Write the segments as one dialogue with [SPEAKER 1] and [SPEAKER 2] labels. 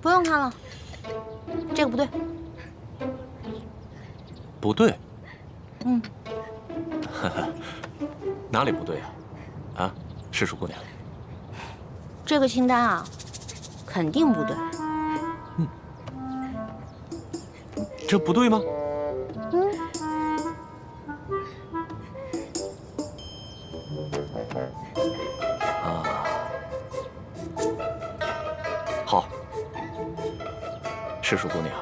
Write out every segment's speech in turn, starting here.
[SPEAKER 1] 不用看了，这个不对。
[SPEAKER 2] 不对？哪里不对啊？啊，世树姑娘，
[SPEAKER 1] 这个清单啊，肯定不对。
[SPEAKER 2] 这不对吗？好，世树姑娘，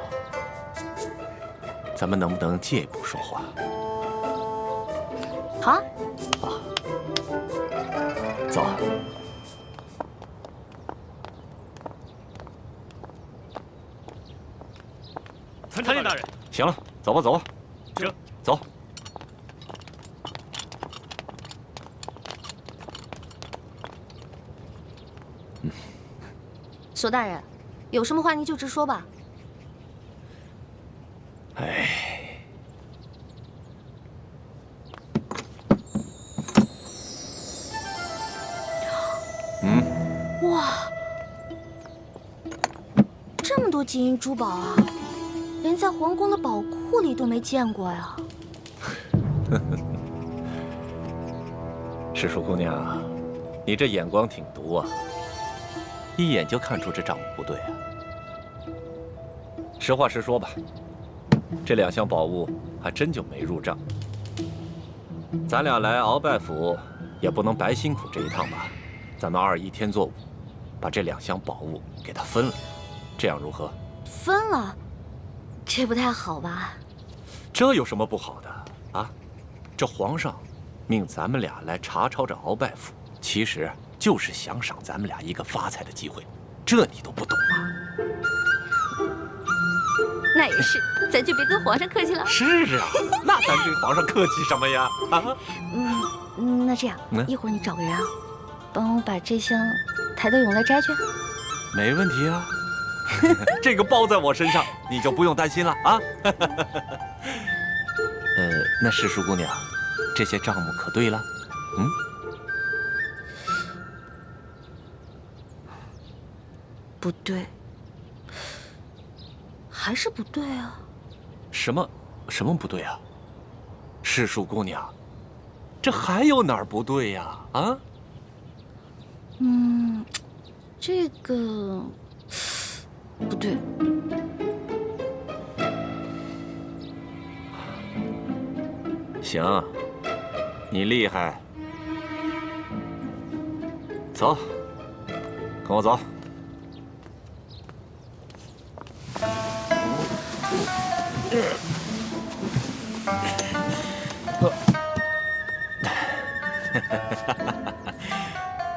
[SPEAKER 2] 咱们能不能借一步说话？
[SPEAKER 1] 好啊。
[SPEAKER 2] 走。
[SPEAKER 3] 参见大人。
[SPEAKER 2] 行了，走吧，走吧。
[SPEAKER 3] 这，
[SPEAKER 2] 走。
[SPEAKER 1] 索大人，有什么话您就直说吧。
[SPEAKER 2] 哎，
[SPEAKER 1] 哇，这么多金银珠宝啊，连在皇宫的宝库里都没见过呀。
[SPEAKER 2] 世树姑娘，你这眼光挺毒啊，一眼就看出这账目不对啊。实话实说吧，这2箱宝物还真就没入账。咱俩来鳌拜府，也不能白辛苦这一趟吧？咱们21天作5，把这2箱宝物给它分了，这样如何？
[SPEAKER 1] 分了，这不太好吧？
[SPEAKER 2] 这有什么不好的啊？这皇上命咱们俩来查抄这鳌拜府，其实就是想赏咱们俩一个发财的机会，这你都不懂吗？
[SPEAKER 1] 那也是，咱就别跟皇上客气了。
[SPEAKER 2] 是啊，那咱跟皇上客气什么呀？啊，
[SPEAKER 1] 那这样，一会儿你找个人啊，帮我把这箱抬到永乐斋去。
[SPEAKER 2] 没问题啊，这个包在我身上，你就不用担心了啊。那世树姑娘，这些账目可对了？
[SPEAKER 1] 不对，还是不对啊。
[SPEAKER 2] 什么不对啊？世树姑娘，这还有哪儿不对呀？啊？
[SPEAKER 1] 这个不对。
[SPEAKER 2] 行，你厉害。走，跟我走。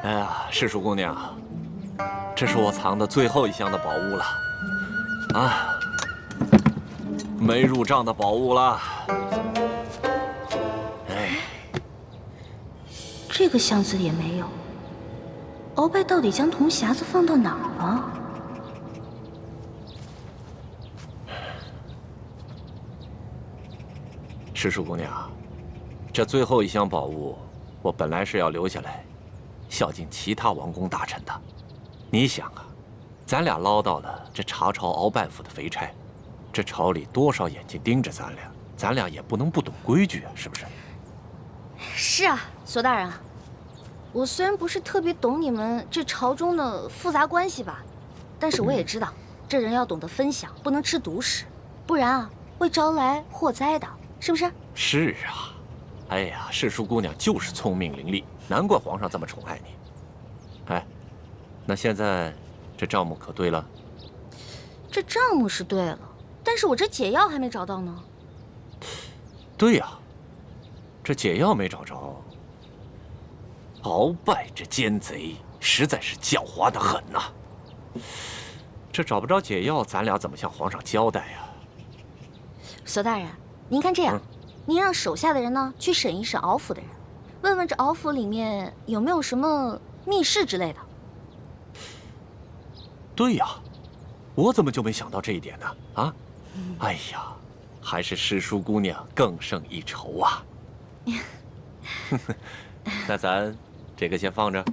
[SPEAKER 2] 哎呀，世树姑娘，这是我藏的最后1箱的宝物了，啊，没入账的宝物了。哎，
[SPEAKER 1] 这个箱子也没有。鳌拜到底将铜匣子放到哪儿了？
[SPEAKER 2] 世树姑娘，这最后1箱宝物，我本来是要留下来，孝敬其他王公大臣的。你想啊，咱俩捞到了这查抄鳌拜府的肥差，这朝里多少眼睛盯着咱俩也不能不懂规矩啊，是不是？
[SPEAKER 1] 是啊，索大人，我虽然不是特别懂你们这朝中的复杂关系吧，但是我也知道，这人要懂得分享，不能吃独食，不然啊会招来祸灾的，是不是？
[SPEAKER 2] 是啊，哎呀，世树姑娘就是聪明伶俐，难怪皇上这么宠爱你。哎，那现在这账目可对了？
[SPEAKER 1] 这账目是对了，但是我这解药还没找到呢。
[SPEAKER 2] 对呀，这解药没找着。鳌拜这奸贼实在是狡猾得很呐！这找不着解药，咱俩怎么向皇上交代呀？
[SPEAKER 1] 索大人，您看这样，您让手下的人呢去审一审鳌府的人，问问这鳌府里面有没有什么密室之类的。
[SPEAKER 2] 对呀，我怎么就没想到这一点呢？啊，哎呀，还是师叔姑娘更胜一筹啊！那咱这个先放着，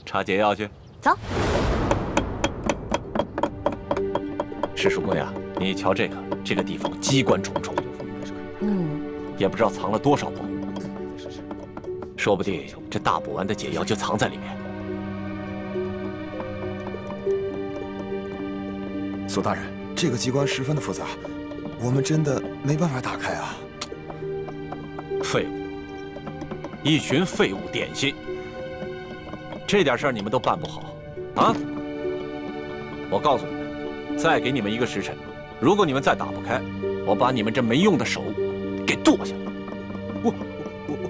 [SPEAKER 2] 查解药去。
[SPEAKER 1] 走。
[SPEAKER 2] 石树姑娘，你瞧这个地方机关重重，也不知道藏了多少宝物，说不定这大补丸的解药就藏在里面。
[SPEAKER 4] 索大人，这个机关十分的复杂，我们真的没办法打开啊！
[SPEAKER 2] 废物，一群废物点心，这点事儿你们都办不好啊！我告诉你们，再给你们一个时辰，如果你们再打不开，我把你们这没用的手给剁下来。我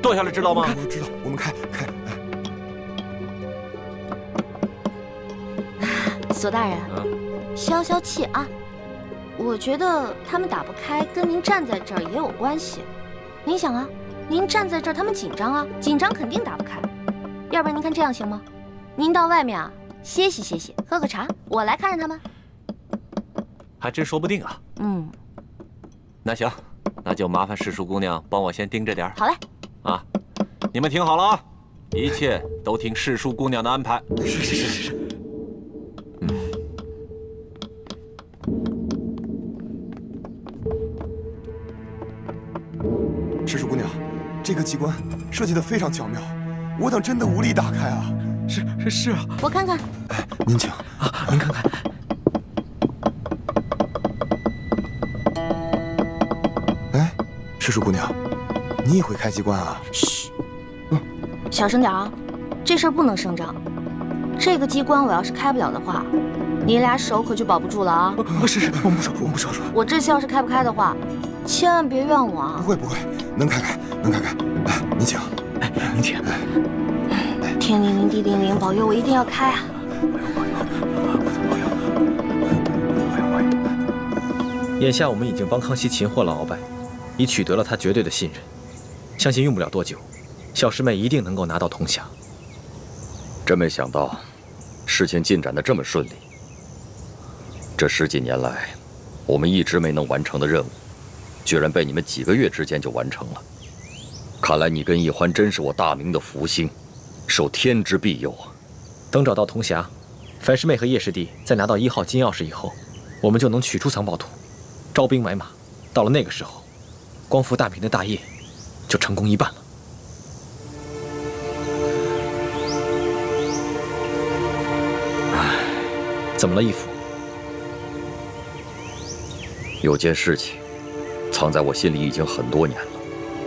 [SPEAKER 2] 剁下来知道吗？
[SPEAKER 4] 我知道，我们开。
[SPEAKER 1] 索大人，消消气啊！我觉得他们打不开，跟您站在这儿也有关系。您想啊，您站在这儿，他们紧张啊，紧张肯定打不开。要不然您看这样行吗？您到外面啊歇息歇息，喝个茶，我来看着他们。
[SPEAKER 2] 还真说不定啊。那行，那就麻烦石树姑娘帮我先盯着点儿。
[SPEAKER 1] 好嘞。
[SPEAKER 2] 啊，你们听好了啊，一切都听石树姑娘的安排。
[SPEAKER 4] 是。石树姑娘，这个机关设计得非常巧妙，我等真的无力打开啊！
[SPEAKER 5] 是啊，
[SPEAKER 1] 我看看。
[SPEAKER 4] 您请
[SPEAKER 5] 啊，您看看。
[SPEAKER 4] 哎，石树姑娘，你也会开机关啊？
[SPEAKER 1] 嘘，小声点啊，这事儿不能声张。这个机关我要是开不了的话，你俩手可就保不住了啊！
[SPEAKER 4] 是，我们不说。
[SPEAKER 1] 我这次要是开不开的话，千万别怨我啊！
[SPEAKER 4] 不会，能开。哎，您请。
[SPEAKER 5] 您请。
[SPEAKER 1] 天灵灵地灵灵，保佑我一定要开啊！
[SPEAKER 5] 眼下我们已经帮康熙擒获了鳌拜，已取得了他绝对的信任，相信用不了多久，小师妹一定能够拿到铜匣。
[SPEAKER 6] 真没想到，事情进展得这么顺利。这10几年来，我们一直没能完成的任务，居然被你们几个月之间就完成了。看来你跟易欢真是我大明的福星，受天之庇佑啊！
[SPEAKER 5] 等找到铜匣，樊师妹和叶师弟再拿到1号金钥匙以后，我们就能取出藏宝图，招兵买马。到了那个时候，光复大明的大业就成功一半了。怎么了，义父？
[SPEAKER 6] 有件事情藏在我心里已经很多年了，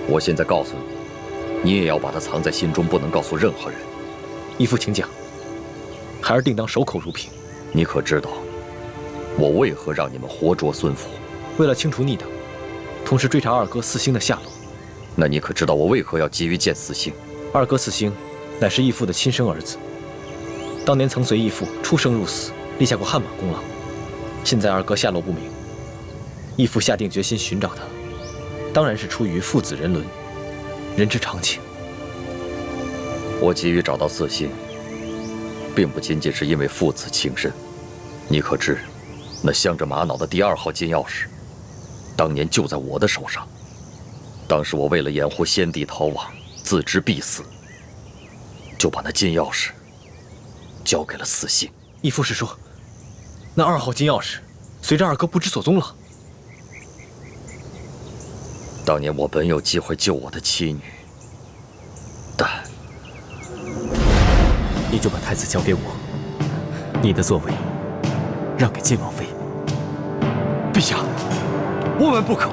[SPEAKER 6] 我现在告诉你，你也要把它藏在心中，不能告诉任何人。
[SPEAKER 5] 义父，请讲。孩儿定当守口如瓶。
[SPEAKER 6] 你可知道，我为何让你们活捉孙府？
[SPEAKER 5] 为了清除逆党，同时追查二哥四星的下落。
[SPEAKER 6] 那你可知道我为何要急于见四星？
[SPEAKER 5] 二哥四星乃是义父的亲生儿子，当年曾随义父出生入死，立下过汗马功劳。现在二哥下落不明，义父下定决心寻找他，当然是出于父子人伦，人之常情。
[SPEAKER 6] 我急于找到四星，并不仅仅是因为父子情深。你可知，那镶着玛瑙的第2号金钥匙，当年就在我的手上。当时我为了掩护先帝逃亡，自知必死，就把那金钥匙交给了四星。
[SPEAKER 5] 义父是说，那2号金钥匙随着二哥不知所踪了。
[SPEAKER 6] 当年我本有机会救我的妻女，但
[SPEAKER 5] 你就把太子交给我，你的座位让给晋王妃。
[SPEAKER 6] 陛下，万万不可！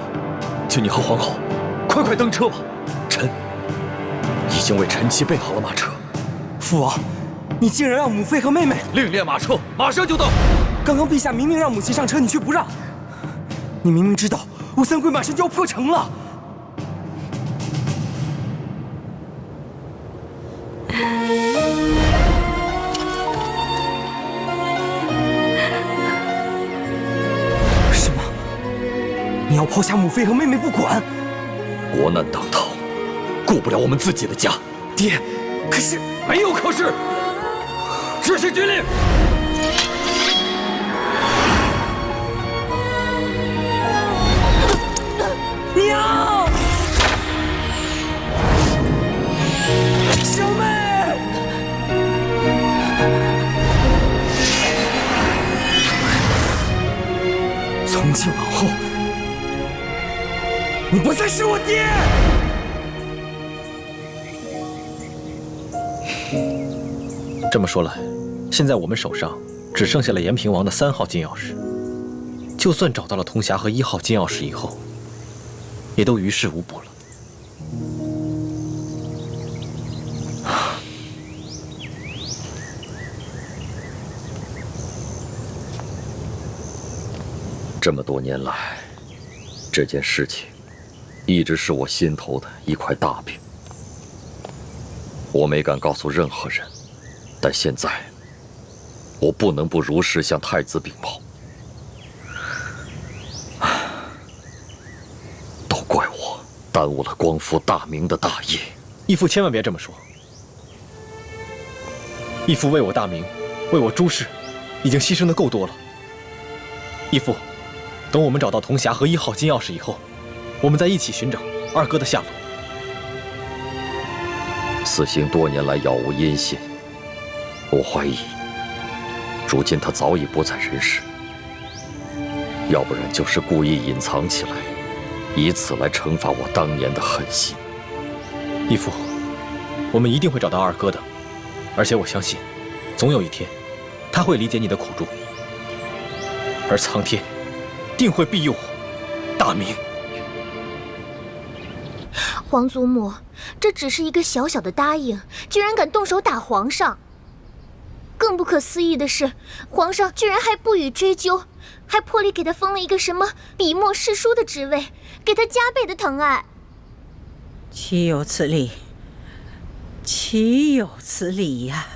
[SPEAKER 6] 请你和皇后快登车吧。臣已经为臣妻备好了马车。
[SPEAKER 7] 父王，你竟然让母妃和妹妹
[SPEAKER 6] 另列马车，马上就到。
[SPEAKER 7] 刚刚陛下明明让母亲上车，你却不让。你明明知道吴三桂马上就要破城了。什么？你要抛下母妃和妹妹不管？
[SPEAKER 6] 国难当头，顾不了我们自己的家。
[SPEAKER 7] 爹，可是
[SPEAKER 6] 没有可是，执行军令。
[SPEAKER 7] 娘，小妹。你不再是我爹。
[SPEAKER 5] 这么说来，现在我们手上只剩下了延平王的3号金钥匙。就算找到了铜匣和1号金钥匙以后，也都于事无补了。
[SPEAKER 6] 这么多年来，这件事情一直是我心头的一块大饼，我没敢告诉任何人。但现在，我不能不如实向太子禀报。都怪我耽误了光复大明的大业。
[SPEAKER 5] 义父千万别这么说。义父为我大明，为我朱氏，已经牺牲的够多了。义父，等我们找到铜匣和1号金钥匙以后，我们再一起寻找二哥的下落。
[SPEAKER 6] 四星多年来杳无音信，我怀疑，如今他早已不在人世，要不然就是故意隐藏起来，以此来惩罚我当年的狠心。
[SPEAKER 5] 义父，我们一定会找到二哥的，而且我相信，总有一天，他会理解你的苦衷，而苍天定会庇佑我大明。
[SPEAKER 1] 皇祖母，这只是一个小小的答应，居然敢动手打皇上。更不可思议的是，皇上居然还不予追究，还破例给他封了一个什么笔墨侍书的职位，给他加倍的疼爱。
[SPEAKER 8] 岂有此理！岂有此理呀！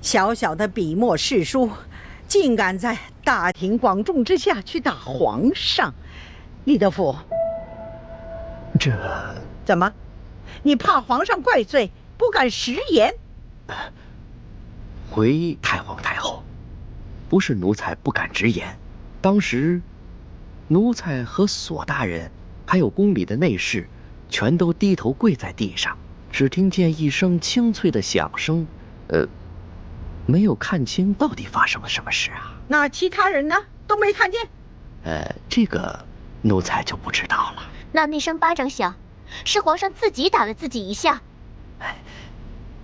[SPEAKER 8] 小小的笔墨侍书，竟敢在大庭广众之下去打皇上！李德福，
[SPEAKER 9] 这
[SPEAKER 8] 怎么？你怕皇上怪罪，不敢食言？
[SPEAKER 9] 回太皇太后，不是奴才不敢直言，当时奴才和索大人还有宫里的内侍，全都低头跪在地上，只听见一声清脆的响声，没有看清到底发生了什么事啊。
[SPEAKER 8] 那其他人呢？都没看见？
[SPEAKER 9] 这个奴才就不知道了。
[SPEAKER 1] 那声巴掌响，是皇上自己打了自己一下？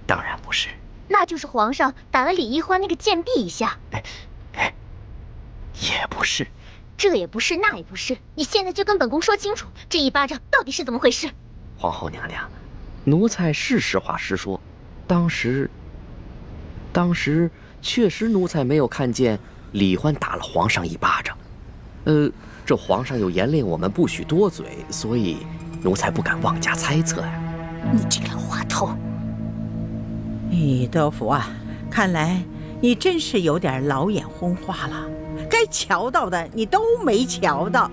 [SPEAKER 9] 当然不是。
[SPEAKER 1] 那就是皇上打了李一欢那个贱婢一下？
[SPEAKER 9] 也不是。
[SPEAKER 1] 这也不是，那也不是，你现在就跟本宫说清楚，这一巴掌到底是怎么回事？
[SPEAKER 9] 皇后娘娘，奴才是实话实说，当时确实奴才没有看见李欢打了皇上一巴掌。这皇上有严令我们不许多嘴，所以奴才不敢妄加猜测呀。
[SPEAKER 1] 你这个老滑头！
[SPEAKER 8] 李德福啊，看来你真是有点老眼昏花了，该瞧到的你都没瞧到。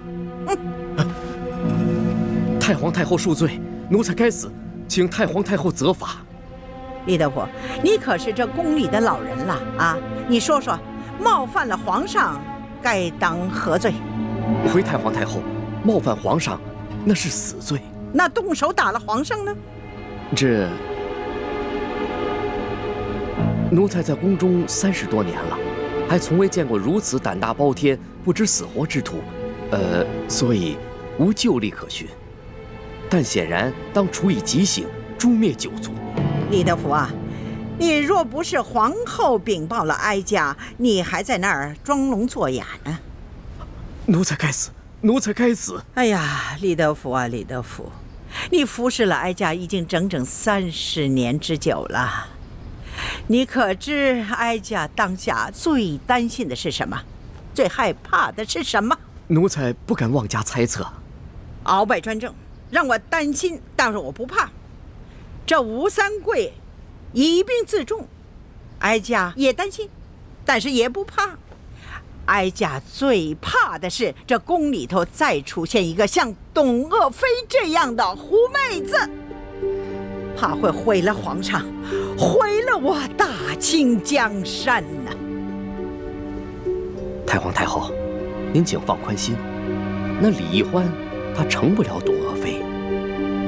[SPEAKER 9] 太皇太后恕罪，奴才该死，请太皇太后责罚。
[SPEAKER 8] 李德福，你可是这宫里的老人了啊！你说说，冒犯了皇上，该当何罪？
[SPEAKER 9] 回太皇太后，冒犯皇上，那是死罪。
[SPEAKER 8] 那动手打了皇上呢？
[SPEAKER 9] 这奴才在宫中30多年了，还从未见过如此胆大包天、不知死活之徒，所以无旧例可循。但显然当处以极刑，诛灭九族。
[SPEAKER 8] 李德福啊，你若不是皇后禀报了哀家，你还在那儿装聋作哑呢。
[SPEAKER 9] 奴才该死，奴才该死！
[SPEAKER 8] 哎呀，李德福啊，李德福，你服侍了哀家已经整整30年之久了。你可知哀家当下最担心的是什么？最害怕的是什么？
[SPEAKER 9] 奴才不敢妄加猜测。
[SPEAKER 8] 鳌拜专政，让我担心，但是我不怕。这吴三桂以兵自重，哀家也担心，但是也不怕。哀家最怕的是这宫里头再出现一个像董鄂妃这样的狐妹子，怕会毁了皇上，毁了我大清江山呐！
[SPEAKER 9] 太皇太后，您请放宽心，那李易欢她成不了董鄂妃，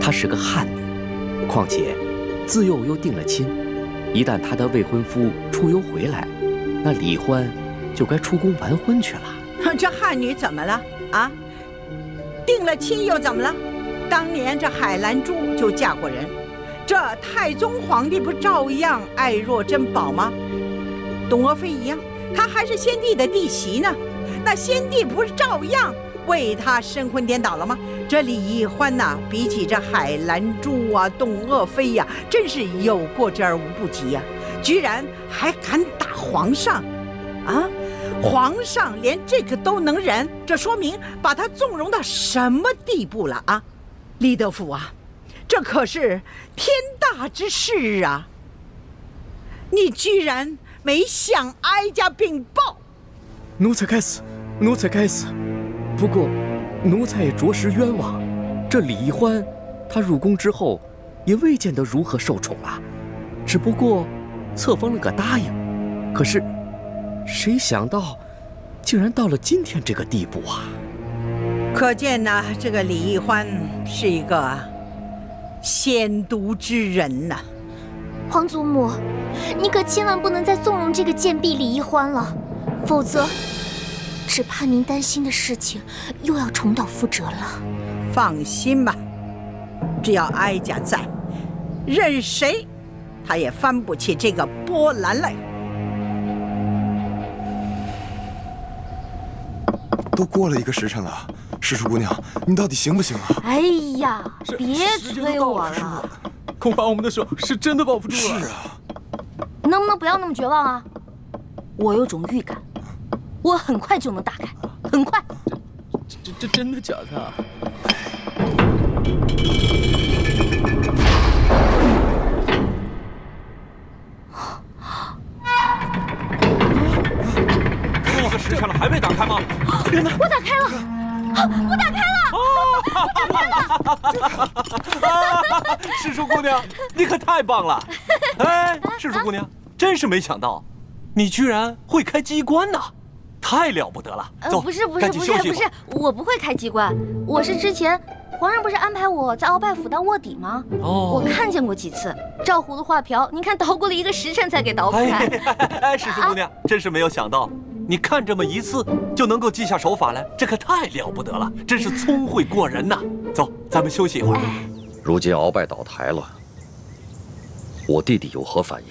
[SPEAKER 9] 她是个汉女，况且自幼又定了亲，一旦她的未婚夫出游回来，那李欢就该出宫完婚去了。
[SPEAKER 8] 这汉女怎么了啊？定了亲又怎么了？当年这海兰珠就嫁过人，这太宗皇帝不照样爱若珍宝吗？董鄂妃一样，她还是先帝的弟媳呢，那先帝不是照样为她神魂颠倒了吗？这李易欢呐，比起这海兰珠啊、董鄂妃呀，真是有过之而无不及呀！居然还敢打皇上，啊！皇上连这个都能忍，这说明把他纵容到什么地步了啊！李德福啊，这可是天大之事啊！你居然没向哀家禀报！
[SPEAKER 7] 奴才该死，奴才该死。不过，奴才也着实冤枉。这李易欢，他入宫之后，也未见得如何受宠啊，只不过册封了个答应。可是，谁想到，竟然到了今天这个地步啊！
[SPEAKER 8] 可见呐，这个李易欢是一个鲜毒之人呐。
[SPEAKER 1] 皇祖母，你可千万不能再纵容这个贱婢李易欢了，否则，只怕您担心的事情又要重蹈覆辙了。
[SPEAKER 8] 放心吧，只要哀家在，任谁他也翻不起这个波澜来。
[SPEAKER 4] 都过了1个时辰了，诗书姑娘，你到底行不行啊？
[SPEAKER 1] 哎呀，别催我了，
[SPEAKER 7] 恐怕我们的手是真的抱不住了。
[SPEAKER 4] 是啊，
[SPEAKER 1] 能不能不要那么绝望啊？我有种预感，我很快就能打开，很快。
[SPEAKER 7] 这真的假的啊？
[SPEAKER 2] 这个时辰了还没打开吗？
[SPEAKER 1] 我打开了，我打开了！
[SPEAKER 2] 诗书姑娘，你可太棒了！哎，诗书姑娘，真是没想到，你居然会开机关呐！太了不得了！走，
[SPEAKER 1] 不是，我不会开机关，我是之前皇上不是安排我在鳌拜府当卧底吗？哦，我看见过几次，照葫芦画瓢，您看捣鼓了1个时辰才给捣鼓开。
[SPEAKER 2] 哎，诗书姑娘，真是没有想到，你看这么一次就能够记下手法来，这可太了不得了，真是聪慧过人呐！走，咱们休息一会儿。
[SPEAKER 6] 如今鳌拜倒台了，我弟弟有何反应？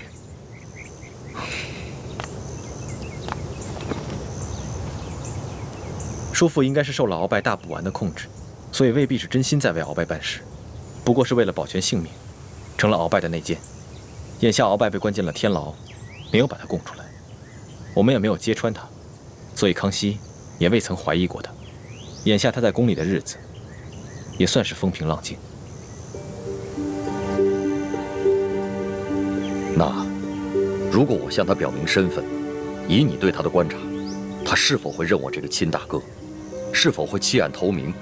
[SPEAKER 5] 叔父应该是受了鳌拜大补丸的控制，所以未必是真心在为鳌拜办事，不过是为了保全性命，成了鳌拜的内奸。眼下鳌拜被关进了天牢，没有把他供出来，我们也没有揭穿他，所以康熙也未曾怀疑过他。眼下他在宫里的日子，也算是风平浪静。
[SPEAKER 6] 那，如果我向他表明身份，以你对他的观察，他是否会认我这个亲大哥？是否会弃暗投明，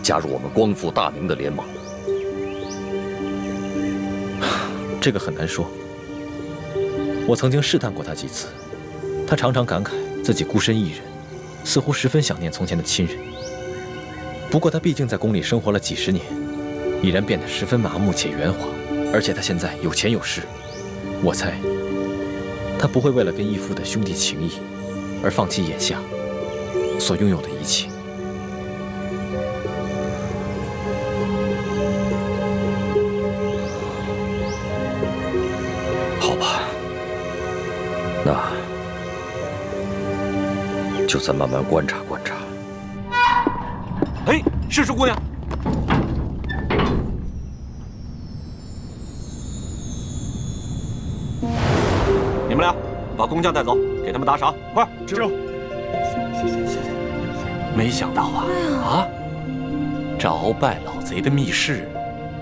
[SPEAKER 6] 加入我们光复大明的联盟？
[SPEAKER 5] 这个很难说。我曾经试探过他几次，他常常感慨自己孤身一人，似乎十分想念从前的亲人。不过他毕竟在宫里生活了几十年，已然变得十分麻木且圆滑，而且他现在有钱有势，我猜他不会为了跟义父的兄弟情谊而放弃眼下所拥有的一切。
[SPEAKER 6] 好吧，那就再慢慢观察观察。
[SPEAKER 2] 哎，诗书姑娘，你们俩把工匠带走，给他们打赏，快！
[SPEAKER 3] 知。
[SPEAKER 2] 没想到啊，这鳌拜老贼的密室，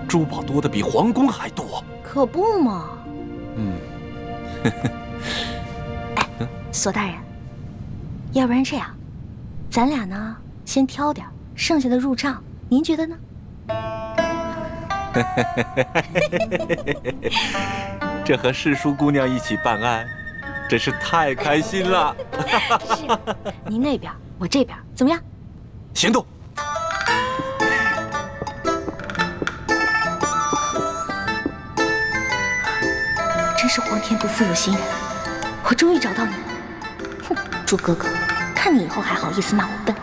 [SPEAKER 2] 珠宝多得比皇宫还多。
[SPEAKER 1] 可不嘛。
[SPEAKER 2] 哎，
[SPEAKER 1] 索大人，要不然这样，咱俩呢先挑点，剩下的入账，您觉得呢？
[SPEAKER 2] 这和诗书姑娘一起办案，真是太开心了。
[SPEAKER 1] 是，您那边，我这边，怎么样？
[SPEAKER 2] 行动！
[SPEAKER 1] 真是皇天不负有心人，我终于找到你了。哼，朱哥哥，看你以后还好意思骂我笨。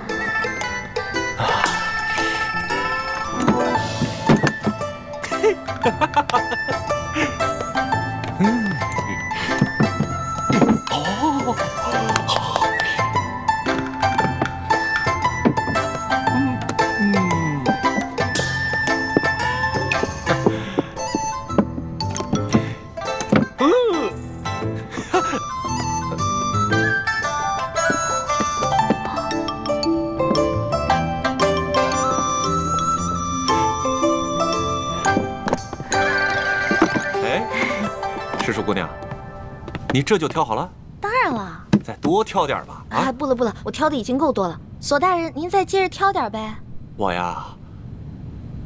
[SPEAKER 2] 哎，石树姑娘，你这就挑好了？
[SPEAKER 1] 当然了。
[SPEAKER 2] 再多挑点吧。啊，
[SPEAKER 1] 哎，不了，我挑的已经够多了。索大人，您再接着挑点呗。
[SPEAKER 2] 我呀，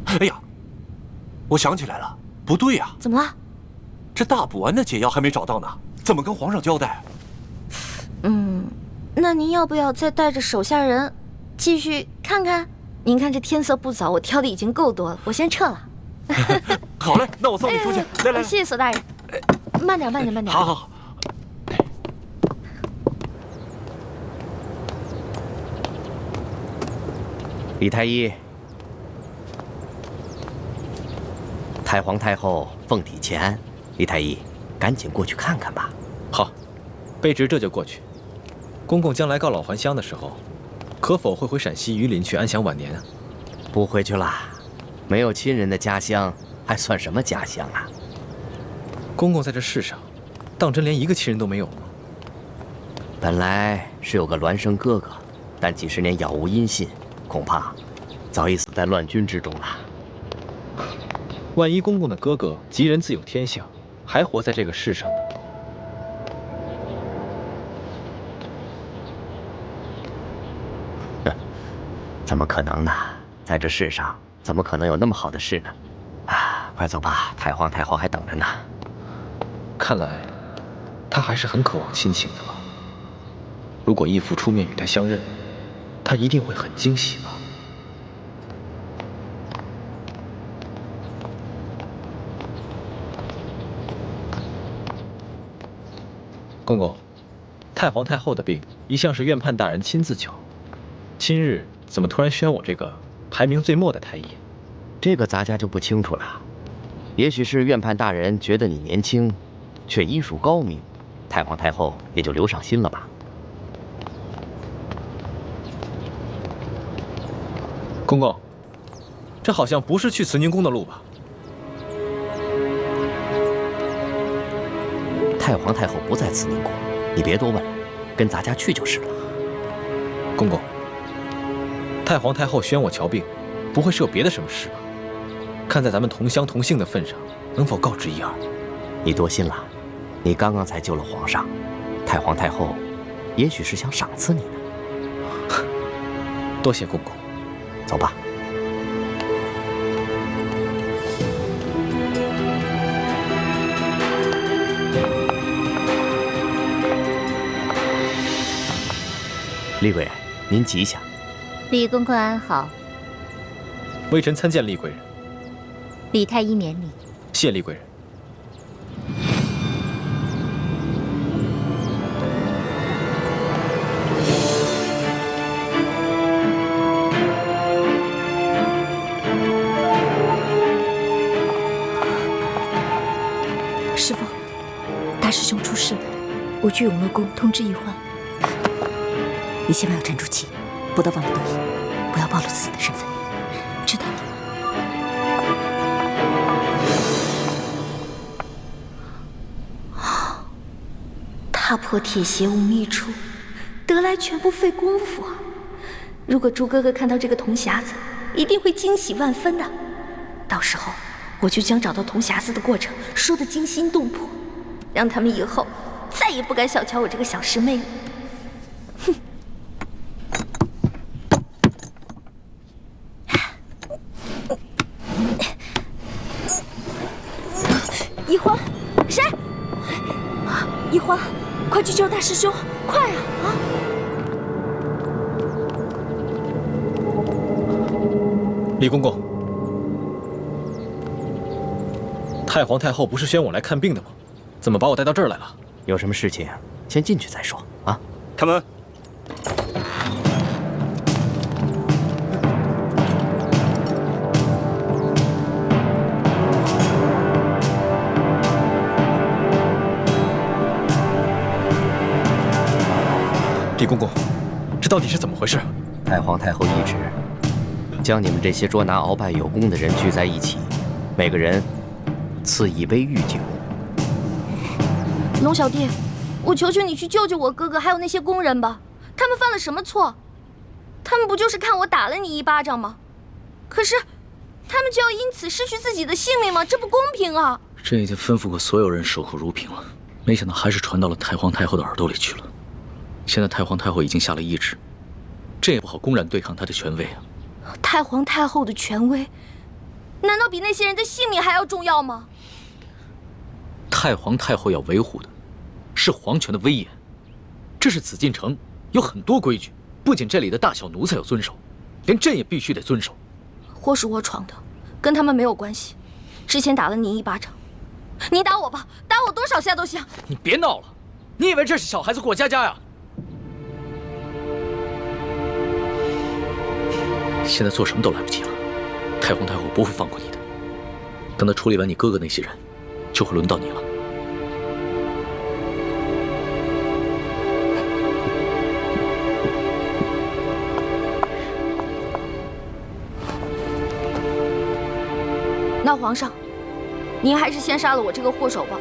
[SPEAKER 2] 哎呀，我想起来了，不对呀。
[SPEAKER 1] 怎么了？
[SPEAKER 2] 这大补丸的解药还没找到呢，怎么跟皇上交代？
[SPEAKER 1] 那您要不要再带着手下人继续看看？您看这天色不早，我挑的已经够多了，我先撤了。
[SPEAKER 2] 好嘞，那我送你出去。来，
[SPEAKER 1] 谢谢索大人。慢点。
[SPEAKER 2] 好。
[SPEAKER 9] 李太医，太皇太后凤体前安，李太医，赶紧过去看看吧。
[SPEAKER 5] 好，卑职这就过去。公公将来告老还乡的时候，可否会回陕西榆林去安享晚年啊？
[SPEAKER 9] 不回去啦，没有亲人的家乡还算什么家乡啊？
[SPEAKER 5] 公公在这世上，当真连一个亲人都没有吗？
[SPEAKER 9] 本来是有个孪生哥哥，但几十年杳无音信，恐怕早已死在乱军之中了。
[SPEAKER 5] 万一公公的哥哥吉人自有天相，还活在这个世上呢？
[SPEAKER 9] 怎么可能呢？在这世上，怎么可能有那么好的事呢？啊，快走吧，太皇太后还等着呢。
[SPEAKER 5] 看来，他还是很渴望亲情的吧。如果义父出面与他相认，他一定会很惊喜吧。公公，太皇太后的病一向是院判大人亲自瞧，今日怎么突然选我这个排名最末的太医？
[SPEAKER 9] 这个咱家就不清楚了。也许是院判大人觉得你年轻，却医术高明，太皇太后也就留上心了吧。
[SPEAKER 5] 公公，这好像不是去慈宁宫的路吧？
[SPEAKER 9] 太皇太后不在慈宁宫，你别多问了，跟咱家去就是了。
[SPEAKER 5] 公公，太皇太后宣我瞧病，不会是有别的什么事吧？看在咱们同乡同姓的份上，能否告知一二？
[SPEAKER 9] 你多心了，你刚刚才救了皇上，太皇太后也许是想赏赐你呢。
[SPEAKER 5] 多谢公公。
[SPEAKER 9] 走吧。厉贵人，您吉祥。
[SPEAKER 1] 李公公安好。
[SPEAKER 5] 微臣参见厉贵人。
[SPEAKER 1] 李太医免礼。
[SPEAKER 5] 谢厉贵人。
[SPEAKER 10] 师父，大师兄出事了，我去永乐宫通知医患。你千万要沉住气，不到万不得已，不要暴露自己的身份，知道了？
[SPEAKER 1] 踏破铁鞋无觅处，得来全不费工夫啊！如果朱哥哥看到这个铜匣子，一定会惊喜万分的。到时候我就将找到铜匣子的过程说得惊心动魄，让他们以后再也不敢小瞧我这个小师妹了。哼！
[SPEAKER 10] 一欢，
[SPEAKER 1] 谁？
[SPEAKER 10] 一欢，快去救大师兄，快啊！啊！
[SPEAKER 5] 李公公，太皇太后不是宣我来看病的吗？怎么把我带到这儿来了？
[SPEAKER 9] 有什么事情先进去再说啊！
[SPEAKER 3] 开门。
[SPEAKER 5] 李公公，这到底是怎么回事？
[SPEAKER 9] 太皇太后懿旨，将你们这些捉拿鳌拜有功的人聚在一起，每个人赐一杯御酒。
[SPEAKER 1] 龙小弟，我求求你去救救我哥哥，还有那些工人吧。他们犯了什么错？他们不就是看我打了你一巴掌吗？可是，他们就要因此失去自己的性命吗？这不公平啊！
[SPEAKER 5] 朕已经吩咐过所有人守候如瓶了，没想到还是传到了太皇太后的耳朵里去了。现在太皇太后已经下了懿旨，朕也不好公然对抗她的权威啊。
[SPEAKER 1] 太皇太后的权威，难道比那些人的性命还要重要吗？
[SPEAKER 5] 太皇太后要维护的是皇权的威严，这是紫禁城有很多规矩，不仅这里的大小奴才要遵守，连朕也必须得遵守。
[SPEAKER 1] 祸是我闯的，跟他们没有关系。之前打了你一巴掌，你打我吧，打我多少下都行。
[SPEAKER 5] 你别闹了，你以为这是小孩子过家家呀？现在做什么都来不及了，太皇太后不会放过你的。等她处理完你哥哥那些人，就会轮到你了。
[SPEAKER 1] 那皇上，您还是先杀了我这个祸首吧。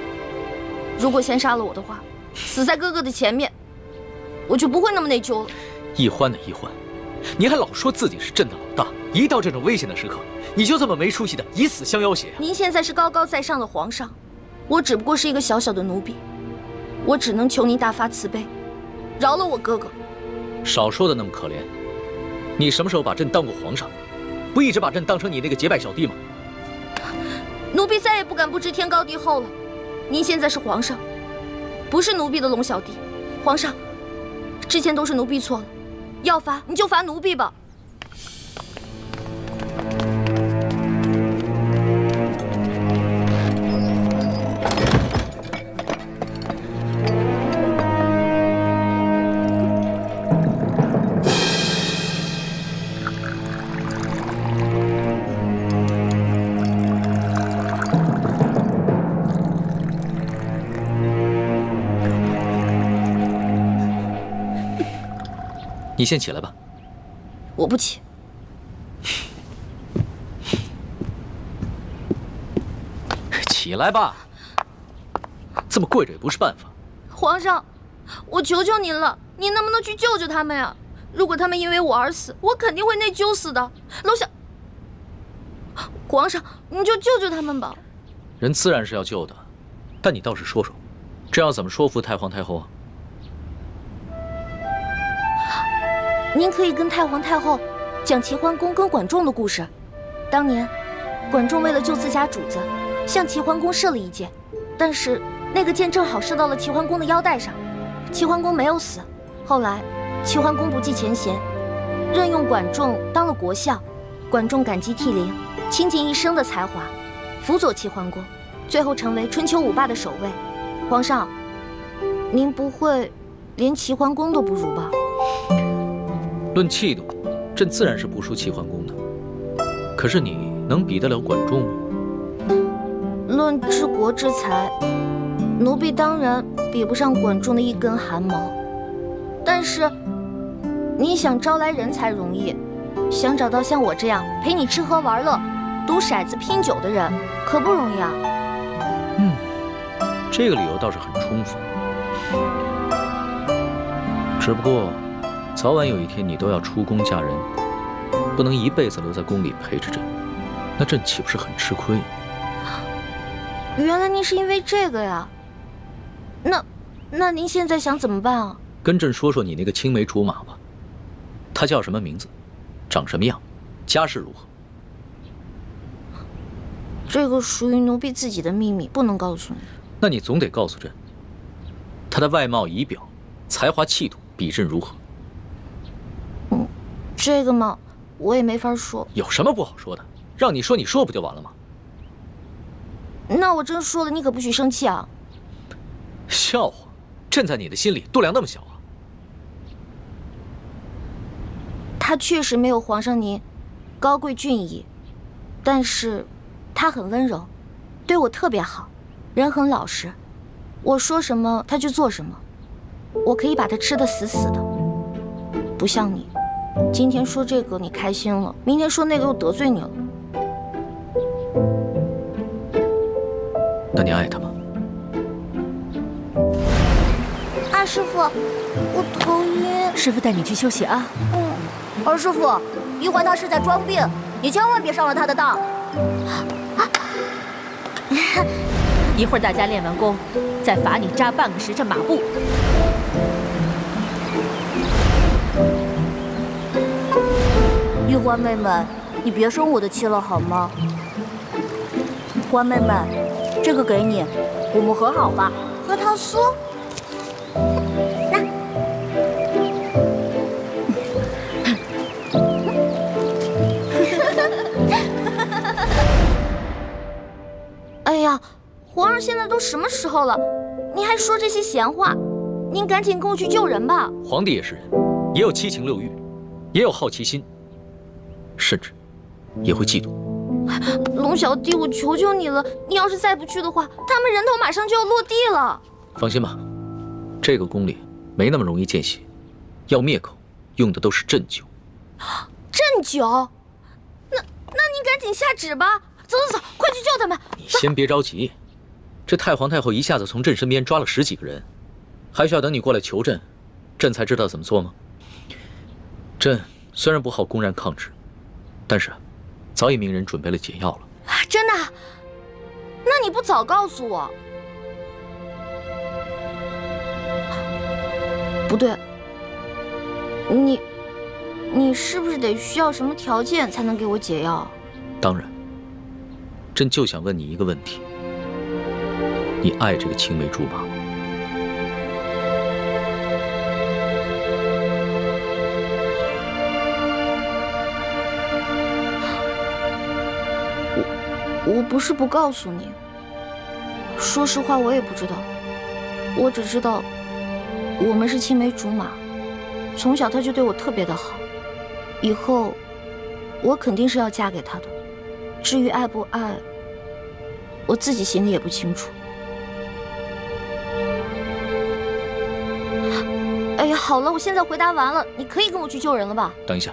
[SPEAKER 1] 如果先杀了我的话，死在哥哥的前面，我就不会那么内疚了。
[SPEAKER 5] 奕欢的奕欢，你还老说自己是朕的老大，一到这种危险的时刻，你就这么没出息的以死相要挟啊！
[SPEAKER 1] 您现在是高高在上的皇上，我只不过是一个小小的奴婢，我只能求您大发慈悲，饶了我哥哥。
[SPEAKER 5] 少说的那么可怜，你什么时候把朕当过皇上？不一直把朕当成你那个结拜小弟吗？
[SPEAKER 1] 奴婢再也不敢不知天高地厚了。您现在是皇上，不是奴婢的龙小弟。皇上，之前都是奴婢错了，要罚你就罚奴婢吧。
[SPEAKER 5] 你先起来吧。
[SPEAKER 1] 我不起。
[SPEAKER 5] 起来吧，这么跪着也不是办法。
[SPEAKER 1] 皇上，我求求您了，您能不能去救救他们呀？如果他们因为我而死，我肯定会内疚死的。楼下，皇上，你就救救他们吧。
[SPEAKER 5] 人自然是要救的，但你倒是说说，这要怎么说服太皇太后啊？
[SPEAKER 1] 您可以跟太皇太后讲齐桓公跟管仲的故事。当年，管仲为了救自家主子，向齐桓公射了一箭，但是那个箭正好射到了齐桓公的腰带上，齐桓公没有死。后来，齐桓公不计前嫌，任用管仲当了国相。管仲感激涕零，倾尽一生的才华，辅佐齐桓公，最后成为春秋五霸的首位。皇上，您不会连齐桓公都不如吧？
[SPEAKER 5] 论气度，朕自然是不输齐桓公的。可是你能比得了管仲吗？
[SPEAKER 1] 论治国之才，奴婢当然比不上管仲的一根汗毛。但是，你想招来人才容易，想找到像我这样陪你吃喝玩乐、赌骰子拼酒的人，可不容易啊。
[SPEAKER 5] 这个理由倒是很充分。只不过，早晚有一天你都要出宫嫁人，不能一辈子留在宫里陪着朕，那朕岂不是很吃亏？
[SPEAKER 1] 原来您是因为这个呀？那您现在想怎么办啊？
[SPEAKER 5] 跟朕说说你那个青梅竹马吧，他叫什么名字，长什么样，家世如何？
[SPEAKER 1] 这个属于奴婢自己的秘密，不能告诉你。
[SPEAKER 5] 那你总得告诉朕，他的外貌仪表、才华气度比朕如何？
[SPEAKER 1] 这个嘛，我也没法说。
[SPEAKER 5] 有什么不好说的？让你说，你说不就完了吗？
[SPEAKER 1] 那我真说了，你可不许生气啊！
[SPEAKER 5] 笑话，朕在你的心里度量那么小啊？
[SPEAKER 1] 他确实没有皇上您高贵俊逸，但是他很温柔，对我特别好，人很老实，我说什么他就做什么，我可以把他吃得死死的，不像你。今天说这个你开心了，明天说那个又得罪你了。
[SPEAKER 5] 那你爱他吗？
[SPEAKER 1] 二师傅，我头晕。
[SPEAKER 10] 师傅带你去休息啊。
[SPEAKER 11] 二师傅，一环他是在装病，你千万别上了他的当。
[SPEAKER 10] 一会儿大家练完功，再罚你扎半个时辰马步。
[SPEAKER 11] 玉欢妹妹，你别生我的气了好吗？欢妹妹，这个给你，我们和好吧。
[SPEAKER 1] 核桃酥。哎呀，皇上现在都什么时候了，你还说这些闲话？您赶紧跟我去救人吧。
[SPEAKER 5] 皇帝也是人，也有七情六欲，也有好奇心，甚至也会嫉妒。
[SPEAKER 1] 龙小弟，我求求你了，你要是再不去的话，他们人头马上就要落地了。
[SPEAKER 5] 放心吧，这个宫里没那么容易见血，要灭口用的都是鸩酒。
[SPEAKER 1] 鸩酒？那你赶紧下旨吧。走，快去救他们！
[SPEAKER 5] 你先别着急，这太皇太后一下子从朕身边抓了10几个人，还需要等你过来求朕，朕才知道怎么做吗？朕虽然不好公然抗旨，但是早已命人准备了解药了。
[SPEAKER 1] 真的？那你不早告诉我？不对，你是不是得需要什么条件才能给我解药？
[SPEAKER 5] 当然。朕就想问你一个问题：你爱这个青梅竹马吗？
[SPEAKER 1] 我不是不告诉你，说实话我也不知道，我只知道我们是青梅竹马，从小他就对我特别的好，以后我肯定是要嫁给他的。至于爱不爱，我自己心里也不清楚。哎呀，好了，我现在回答完了，你可以跟我去救人了吧？
[SPEAKER 5] 等一下，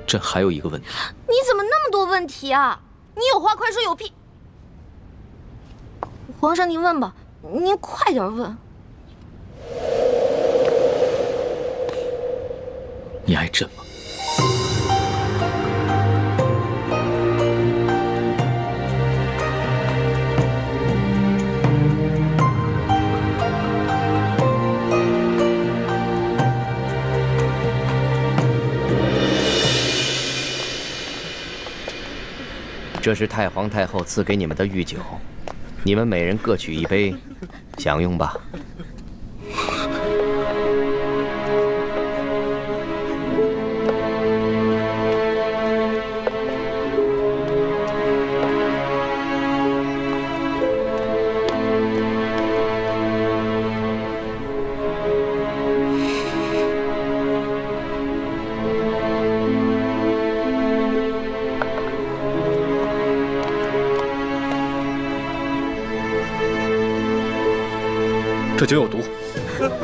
[SPEAKER 5] 朕还有一个问题。
[SPEAKER 1] 你怎么那么多问题啊？你有话快说，有屁！皇上您问吧，您快点问。
[SPEAKER 5] 你爱朕吗？
[SPEAKER 9] 这是太皇太后赐给你们的御酒，你们每人各取一杯，享用吧。
[SPEAKER 5] 这酒有毒。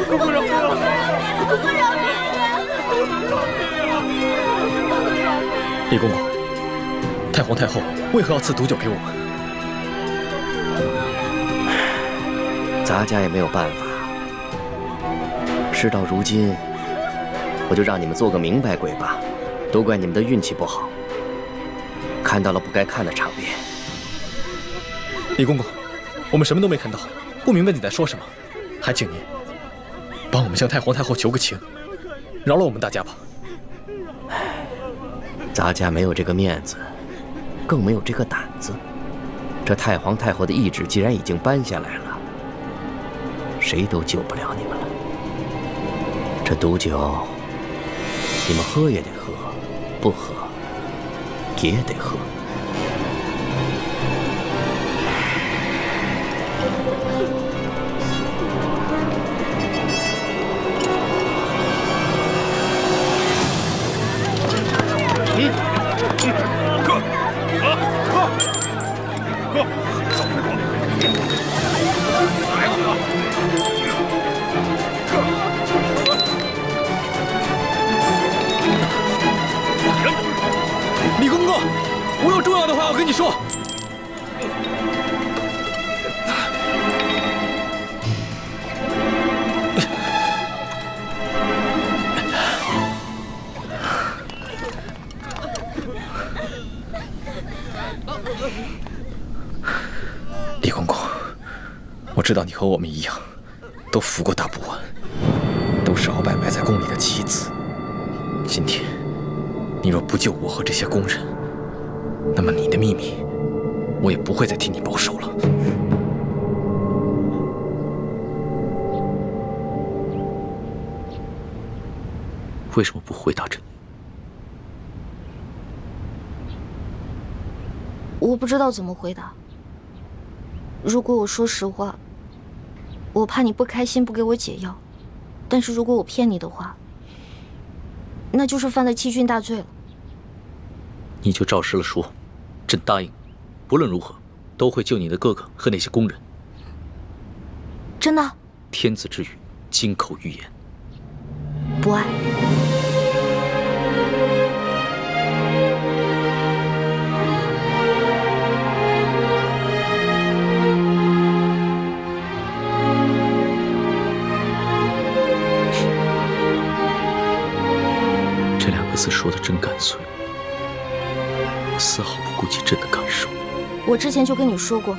[SPEAKER 3] 公公饶命！公公饶命！
[SPEAKER 5] 李公公，太皇太后为何要赐毒酒给我们？
[SPEAKER 9] 咱家也没有办法。事到如今，我就让你们做个明白鬼吧。都怪你们的运气不好，看到了不该看的场面。
[SPEAKER 5] 李公公，我们什么都没看到，不明白你在说什么。还请您帮我们向太皇太后求个情，饶了我们大家吧。
[SPEAKER 9] 咱家没有这个面子，更没有这个胆子。这太皇太后的懿旨既然已经颁下来了，谁都救不了你们了。这毒酒，你们喝也得喝，不喝也得喝。
[SPEAKER 5] 李公公，我有重要的话要跟你说。我知道你和我们一样，都服过大不完，都是鳌拜埋在宫里的棋子。今天，你若不救我和这些宫人，那么你的秘密，我也不会再替你保守了。
[SPEAKER 7] 为什么不回答朕？
[SPEAKER 1] 我不知道怎么回答。如果我说实话，我怕你不开心，不给我解药；但是如果我骗你的话，那就是犯了欺君大罪了。
[SPEAKER 7] 你就照实了说，朕答应，不论如何，都会救你的哥哥和那些宫人。
[SPEAKER 1] 真的？
[SPEAKER 7] 天子之语，金口玉言。
[SPEAKER 1] 不爱。
[SPEAKER 7] 这两个字说的真干脆，丝毫不顾及朕的感受。
[SPEAKER 1] 我之前就跟你说过，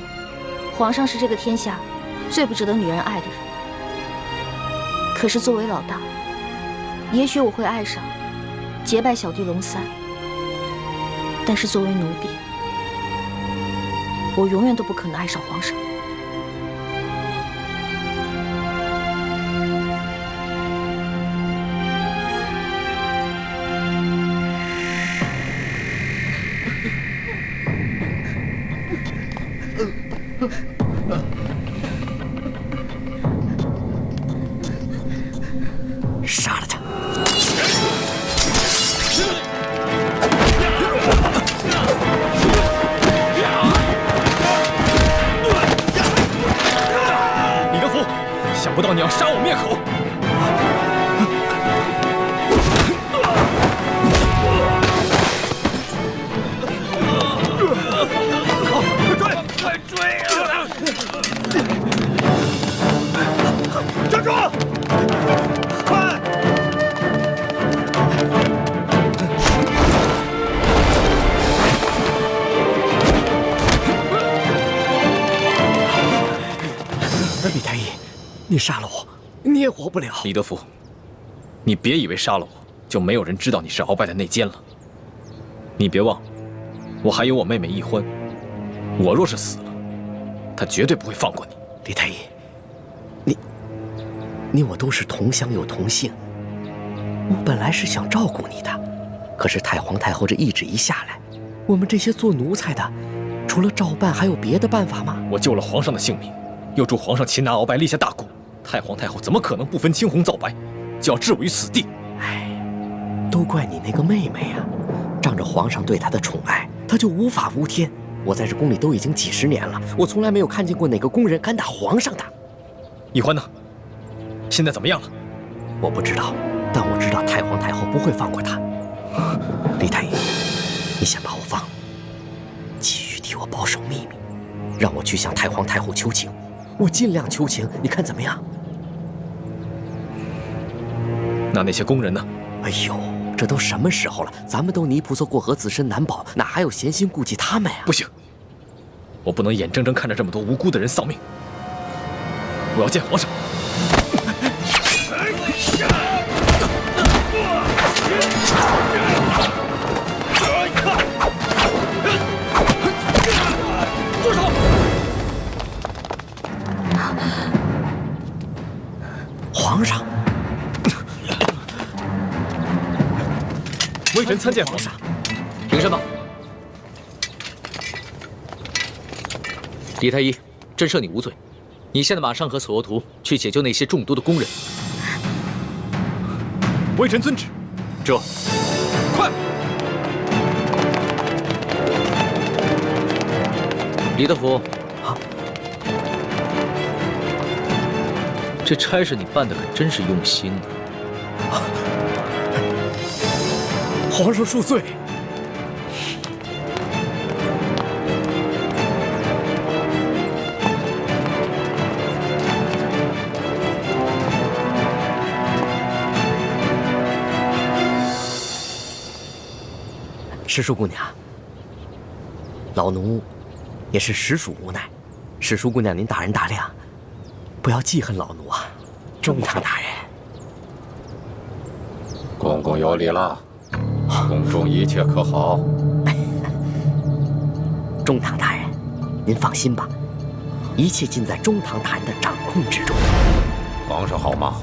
[SPEAKER 1] 皇上是这个天下最不值得女人爱的人。可是作为老大，也许我会爱上结拜小弟龙三，但是作为奴婢，我永远都不可能爱上皇上。
[SPEAKER 9] 杀了他！
[SPEAKER 5] 李德福，想不到你要杀我灭口！
[SPEAKER 3] 快追啊！站住！快！
[SPEAKER 9] 李太医，你杀了我，你也活不了。
[SPEAKER 5] 李德福，你别以为杀了我就没有人知道你是鳌拜的内奸了。你别忘了，我还有我妹妹易欢，我若是死了，她绝对不会放过你。
[SPEAKER 9] 李太医，你我都是同乡又同姓，我本来是想照顾你的，可是太皇太后这懿旨一下来，我们这些做奴才的，除了照办还有别的办法吗？
[SPEAKER 5] 我救了皇上的性命，又助皇上擒拿鳌拜，立下大功，太皇太后怎么可能不分青红皂白，就要置我于死地？
[SPEAKER 9] 哎，都怪你那个妹妹呀！仗着皇上对她的宠爱，她就无法无天。我在这宫里都已经几十年了，我从来没有看见过哪个宫人敢打皇上的。
[SPEAKER 5] 易欢呢？现在怎么样了？
[SPEAKER 9] 我不知道，但我知道太皇太后不会放过她。李太医，你先把我放了，继续替我保守秘密，让我去向太皇太后求情，我尽量求情，你看怎么样？
[SPEAKER 5] 那些宫人呢？
[SPEAKER 9] 哎呦，这都什么时候了？咱们都泥菩萨过河，自身难保，哪还有闲心顾及他们呀？
[SPEAKER 5] 不行，我不能眼睁睁看着这么多无辜的人丧命。我要见皇上。
[SPEAKER 3] 住手！
[SPEAKER 9] 皇上，
[SPEAKER 5] 微臣参见皇上。平身吧。
[SPEAKER 7] 李太医，朕赦你无罪。你现在马上和索额图去解救那些中毒的宫人。
[SPEAKER 5] 微臣遵旨。这，快！
[SPEAKER 7] 李德福，这差事你办的可真是用心呢。
[SPEAKER 9] 皇上恕罪。石叔姑娘，老奴也是实属无奈。石叔姑娘，您大人大量，不要记恨老奴啊，中堂大人。
[SPEAKER 12] 公公有礼了，宫中一切可好？
[SPEAKER 9] 中堂大人，您放心吧，一切尽在中堂大人的掌控之中。
[SPEAKER 12] 皇上好吗？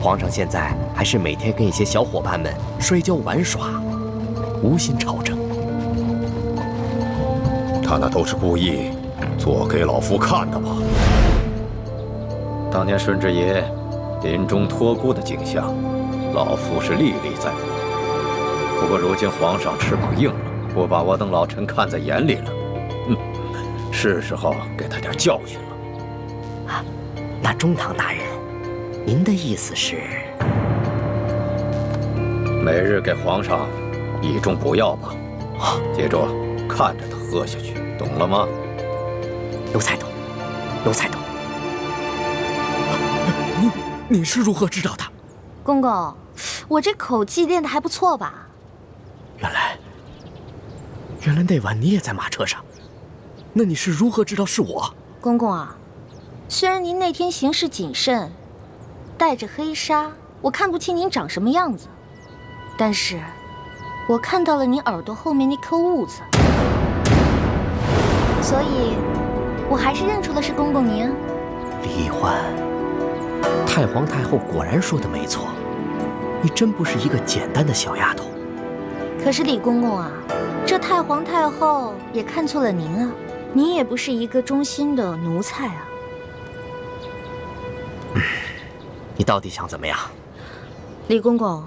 [SPEAKER 9] 皇上现在还是每天跟一些小伙伴们摔跤玩耍，无心朝政。
[SPEAKER 12] 他那都是故意做给老夫看的吧？当年顺治爷临终托孤的景象，老夫是历历在目。不过如今皇上翅膀硬了，不把我等老臣看在眼里了，是时候给他点教训了。
[SPEAKER 9] 啊，那中堂大人，您的意思是？
[SPEAKER 12] 每日给皇上以重补药吧，接着看着他喝下去，懂了吗？
[SPEAKER 9] 奴才懂，奴才懂。你是如何知道的？
[SPEAKER 1] 公公，我这口技练得还不错吧？
[SPEAKER 9] 原来那晚你也在马车上，那你是如何知道是我？
[SPEAKER 1] 公公啊，虽然您那天行事谨慎，带着黑纱，我看不清您长什么样子，但是我看到了您耳朵后面那颗痦子，所以我还是认出了是公公您。
[SPEAKER 9] 李欢，太皇太后果然说的没错，你真不是一个简单的小丫头。
[SPEAKER 1] 可是李公公啊，这太皇太后也看错了您啊，您也不是一个忠心的奴才啊。
[SPEAKER 9] 你到底想怎么样？
[SPEAKER 1] 李公公，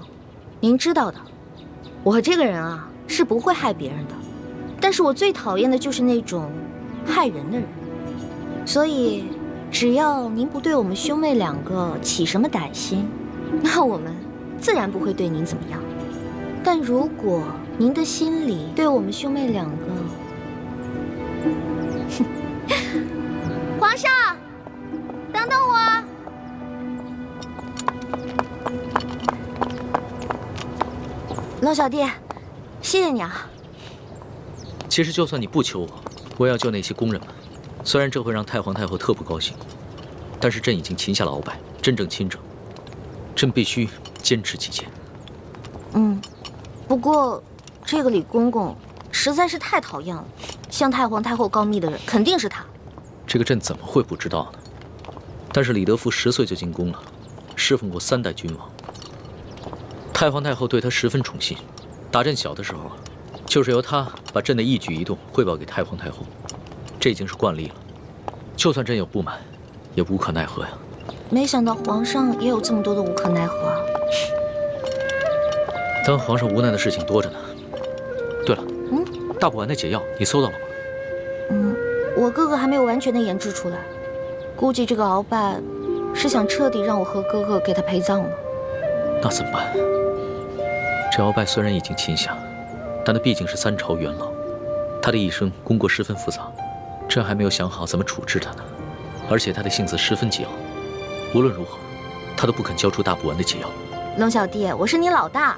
[SPEAKER 1] 您知道的，我这个人啊是不会害别人的，但是我最讨厌的就是那种害人的人，所以只要您不对我们兄妹两个起什么歹心，那我们自然不会对您怎么样。但如果您的心里对我们兄妹两个，皇上，等等我。龙小弟，谢谢你啊。
[SPEAKER 5] 其实就算你不求我，我也要救那些宫人们。虽然这会让太皇太后特不高兴，但是朕已经擒下了鳌拜，真正亲政，朕必须坚持己见。
[SPEAKER 1] 不过这个李公公实在是太讨厌了，向太皇太后告密的人肯定是他。
[SPEAKER 5] 这个朕怎么会不知道呢？但是李德福10岁就进宫了，侍奉过3代君王。太皇太后对他十分宠信，打朕小的时候，就是由他把朕的一举一动汇报给太皇太后，这已经是惯例了。就算朕有不满，也无可奈何呀。
[SPEAKER 1] 没想到皇上也有这么多的无可奈何啊。
[SPEAKER 5] 当皇上无奈的事情多着呢。对了，大补丸的解药你搜到了吗？
[SPEAKER 1] 我哥哥还没有完全的研制出来，估计这个鳌拜是想彻底让我和哥哥给他陪葬了。
[SPEAKER 5] 那怎么办？这鳌拜虽然已经擒下，但他毕竟是3朝元老，他的一生功过十分复杂，朕还没有想好怎么处置他呢。而且他的性子十分桀骜，无论如何，他都不肯交出大补丸的解药。
[SPEAKER 1] 龙小弟，我是你老大，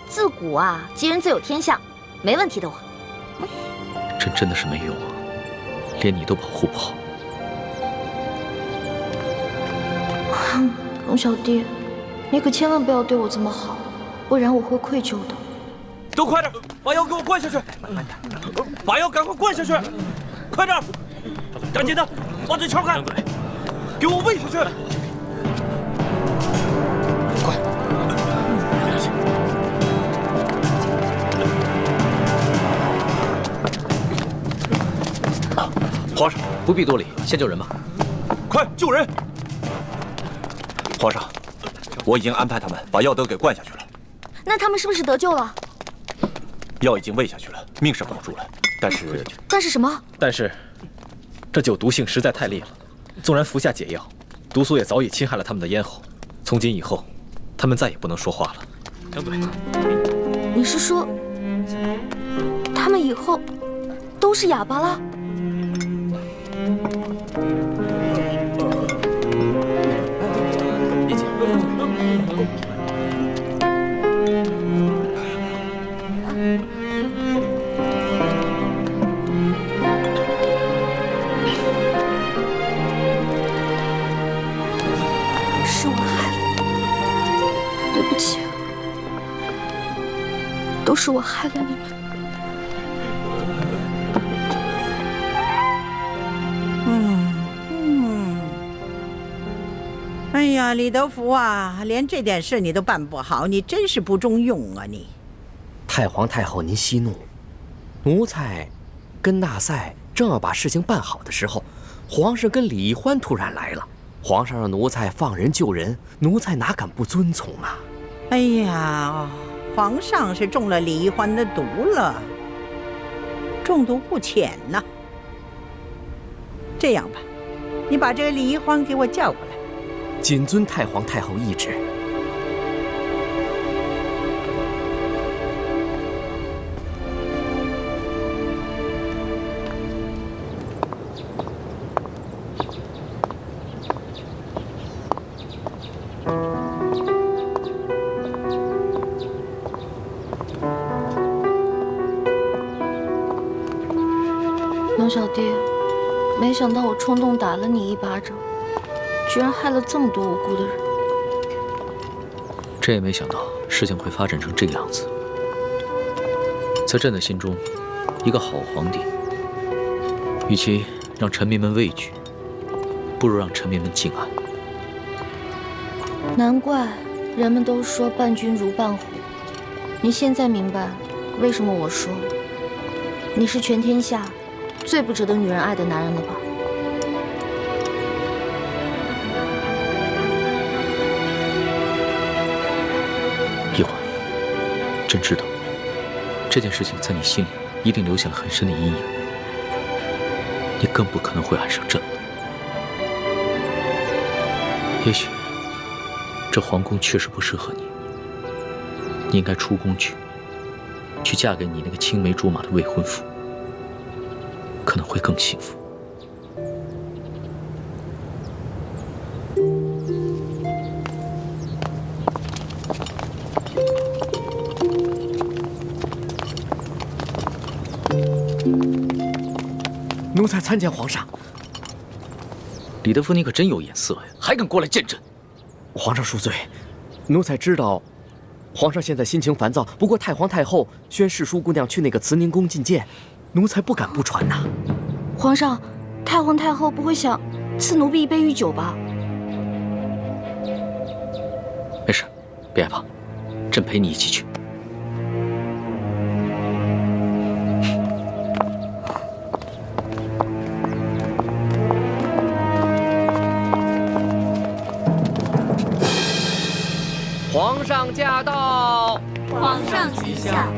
[SPEAKER 1] 自古啊，吉人自有天相，没问题的我。
[SPEAKER 5] 朕真的是没用啊，连你都保护不好。
[SPEAKER 1] 龙小弟，你可千万不要对我这么好，不然我会愧疚的。
[SPEAKER 3] 都快点，把药给我灌下去！把药赶快灌下去！快点，赶紧的，往这敲开，给我喂下去！快！
[SPEAKER 5] 皇上不必多礼，先救人吧。
[SPEAKER 3] 快救人！
[SPEAKER 2] 皇上，我已经安排他们把药都给灌下去了。
[SPEAKER 1] 那他们是不是得救了？
[SPEAKER 2] 药已经喂下去了，命是保住了，
[SPEAKER 1] 但是什么？
[SPEAKER 5] 但是，这酒毒性实在太烈了，纵然服下解药，毒素也早已侵害了他们的咽喉。从今以后，他们再也不能说话了。
[SPEAKER 3] 张嘴。
[SPEAKER 1] 你是说，他们以后都是哑巴了？
[SPEAKER 5] 别急。
[SPEAKER 10] 都是我害了你们。
[SPEAKER 8] 哎呀，李德福啊，连这点事你都办不好，你真是不中用啊你！
[SPEAKER 9] 太皇太后，您息怒。奴才跟纳赛正要把事情办好的时候，皇上跟李欢突然来了。皇上让奴才放人救人，奴才哪敢不遵从啊？
[SPEAKER 8] 哎呀，皇上是中了李欢的毒了，中毒不浅呐。这样吧，你把这个李欢给我叫过来。
[SPEAKER 9] 谨遵太皇太后懿旨。
[SPEAKER 1] 龙小弟，没想到我冲动打了你一巴掌，居然害了这么多无辜的人。
[SPEAKER 5] 朕也没想到事情会发展成这个样子。在朕的心中，一个好皇帝，与其让臣民们畏惧，不如让臣民们敬爱。
[SPEAKER 1] 难怪人们都说伴君如伴虎。你现在明白为什么我说你是全天下最不值得女人爱的男人了吧？
[SPEAKER 5] 懿欢，朕知道这件事情在你心里一定留下了很深的阴影，你更不可能会爱上朕了。也许这皇宫确实不适合你，你应该出宫去嫁给你那个青梅竹马的未婚夫，可能会更幸福。
[SPEAKER 9] 奴才参见皇上。
[SPEAKER 5] 李德福，你可真有眼色呀，还敢过来见朕！
[SPEAKER 9] 皇上恕罪，奴才知道，皇上现在心情烦躁。不过太皇太后宣世淑姑娘去那个慈宁宫觐见，奴才不敢不传呐。
[SPEAKER 1] 皇上，太皇太后不会想赐奴婢一杯御酒吧？
[SPEAKER 5] 没事，别害怕，朕陪你一起去。
[SPEAKER 9] 皇上驾到！
[SPEAKER 11] 皇上吉祥！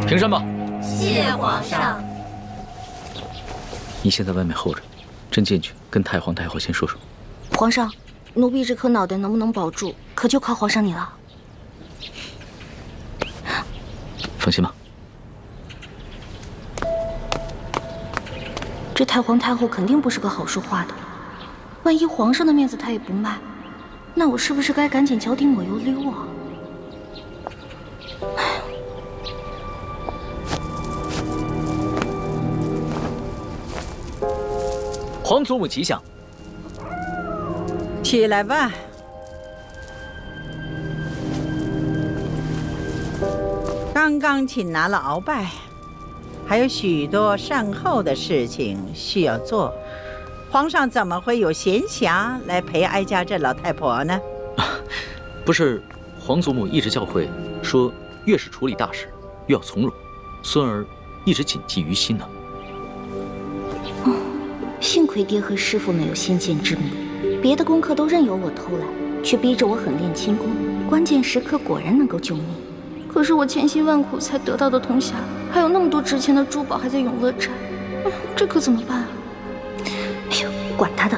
[SPEAKER 5] 平身吧。
[SPEAKER 11] 谢皇上。
[SPEAKER 5] 你先在外面候着，朕进去跟太皇太后先说说。
[SPEAKER 1] 皇上，奴婢这颗脑袋能不能保住，可就靠皇上你了。
[SPEAKER 5] 放心吧。
[SPEAKER 1] 这太皇太后肯定不是个好说话的，万一皇上的面子她也不卖，那我是不是该赶紧脚底抹油溜啊？
[SPEAKER 5] 皇祖母吉祥。
[SPEAKER 8] 起来吧。刚刚擒拿了鳌拜，还有许多善后的事情需要做。皇上怎么会有闲暇来陪哀家这老太婆呢？
[SPEAKER 5] 不是，皇祖母一直教诲说，越是处理大事，越要从容。孙儿一直谨记于心呢。
[SPEAKER 1] 幸亏爹和师傅没有先见之明，别的功课都任由我偷懒，却逼着我狠练轻功，关键时刻果然能够救命。可是我千辛万苦才得到的铜匣，还有那么多值钱的珠宝还在永乐斋，这可怎么办啊？哎呦，管他的，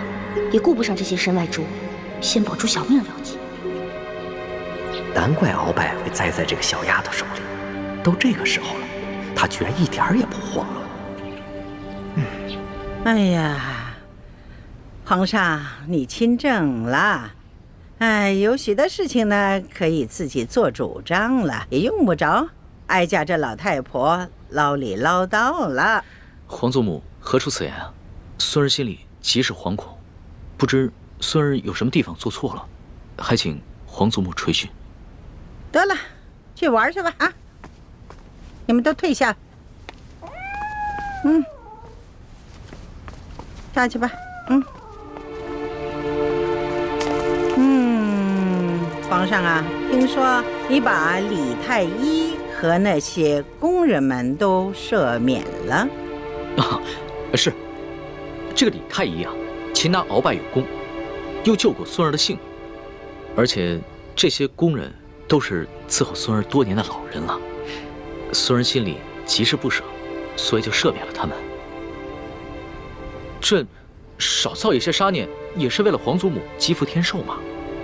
[SPEAKER 1] 也顾不上这些身外之物，先保住小命了结。
[SPEAKER 9] 难怪鳌拜会栽在这个小丫头手里，都这个时候了，她居然一点儿也不慌乱。
[SPEAKER 8] 哎呀，皇上，你亲政了，有许多事情呢可以自己做主张了，也用不着哀家这老太婆唠里唠叨了。
[SPEAKER 5] 皇祖母何出此言啊？孙儿心里极是惶恐，不知
[SPEAKER 7] 孙儿有什么地方做错了，还请皇祖母垂训。
[SPEAKER 8] 得了，去玩去吧啊！你们都退下。下去吧。皇上啊，听说你把李太医和那些工人们都赦免了。
[SPEAKER 7] 是，这个李太医啊，擒拿鳌拜有功，又救过孙儿的性命，而且这些工人都是伺候孙儿多年的老人了。孙儿心里极是不舍，所以就赦免了他们。这少造一些杀念，也是为了皇祖母积福天寿嘛。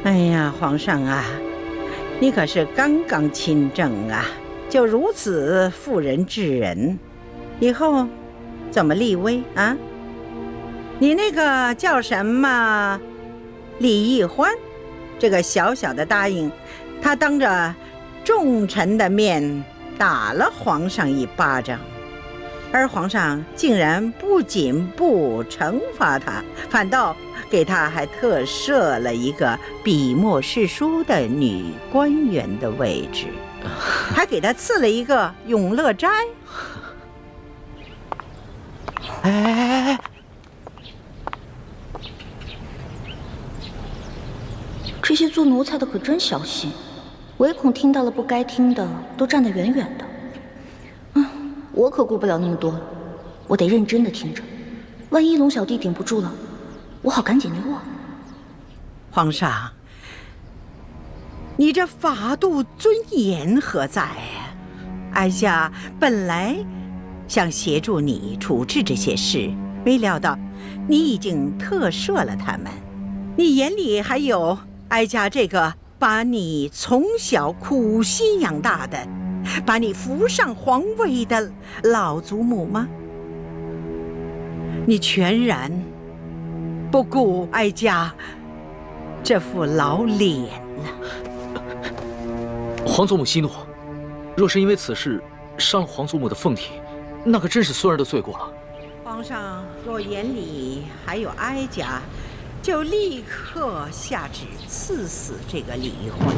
[SPEAKER 8] 哎呀，皇上啊，你可是刚刚亲政啊，就如此妇人之仁，以后怎么立威啊？你那个叫什么李义欢，这个小小的答应，他当着众臣的面打了皇上一巴掌，而皇上竟然不仅不惩罚他，反倒给他还特设了一个笔墨诗书的女官员的位置，还给他赐了一个永乐斋。
[SPEAKER 1] 哎，这些做奴才的可真小心，唯恐听到了不该听的，都站得远远的。我可顾不了那么多了，我得认真的听着，万一龙小弟顶不住了，我好赶紧溜啊！
[SPEAKER 8] 皇上，你这法度尊严何在呀？哀家本来想协助你处置这些事，没料到你已经特赦了他们。你眼里还有哀家这个把你从小苦心养大的，把你扶上皇位的老祖母吗？你全然不顾哀家这副老脸了。
[SPEAKER 7] 皇祖母息怒，若是因为此事伤了皇祖母的凤体，那可真是孙儿的罪过了。
[SPEAKER 8] 皇上若眼里还有哀家，就立刻下旨赐死这个李欢。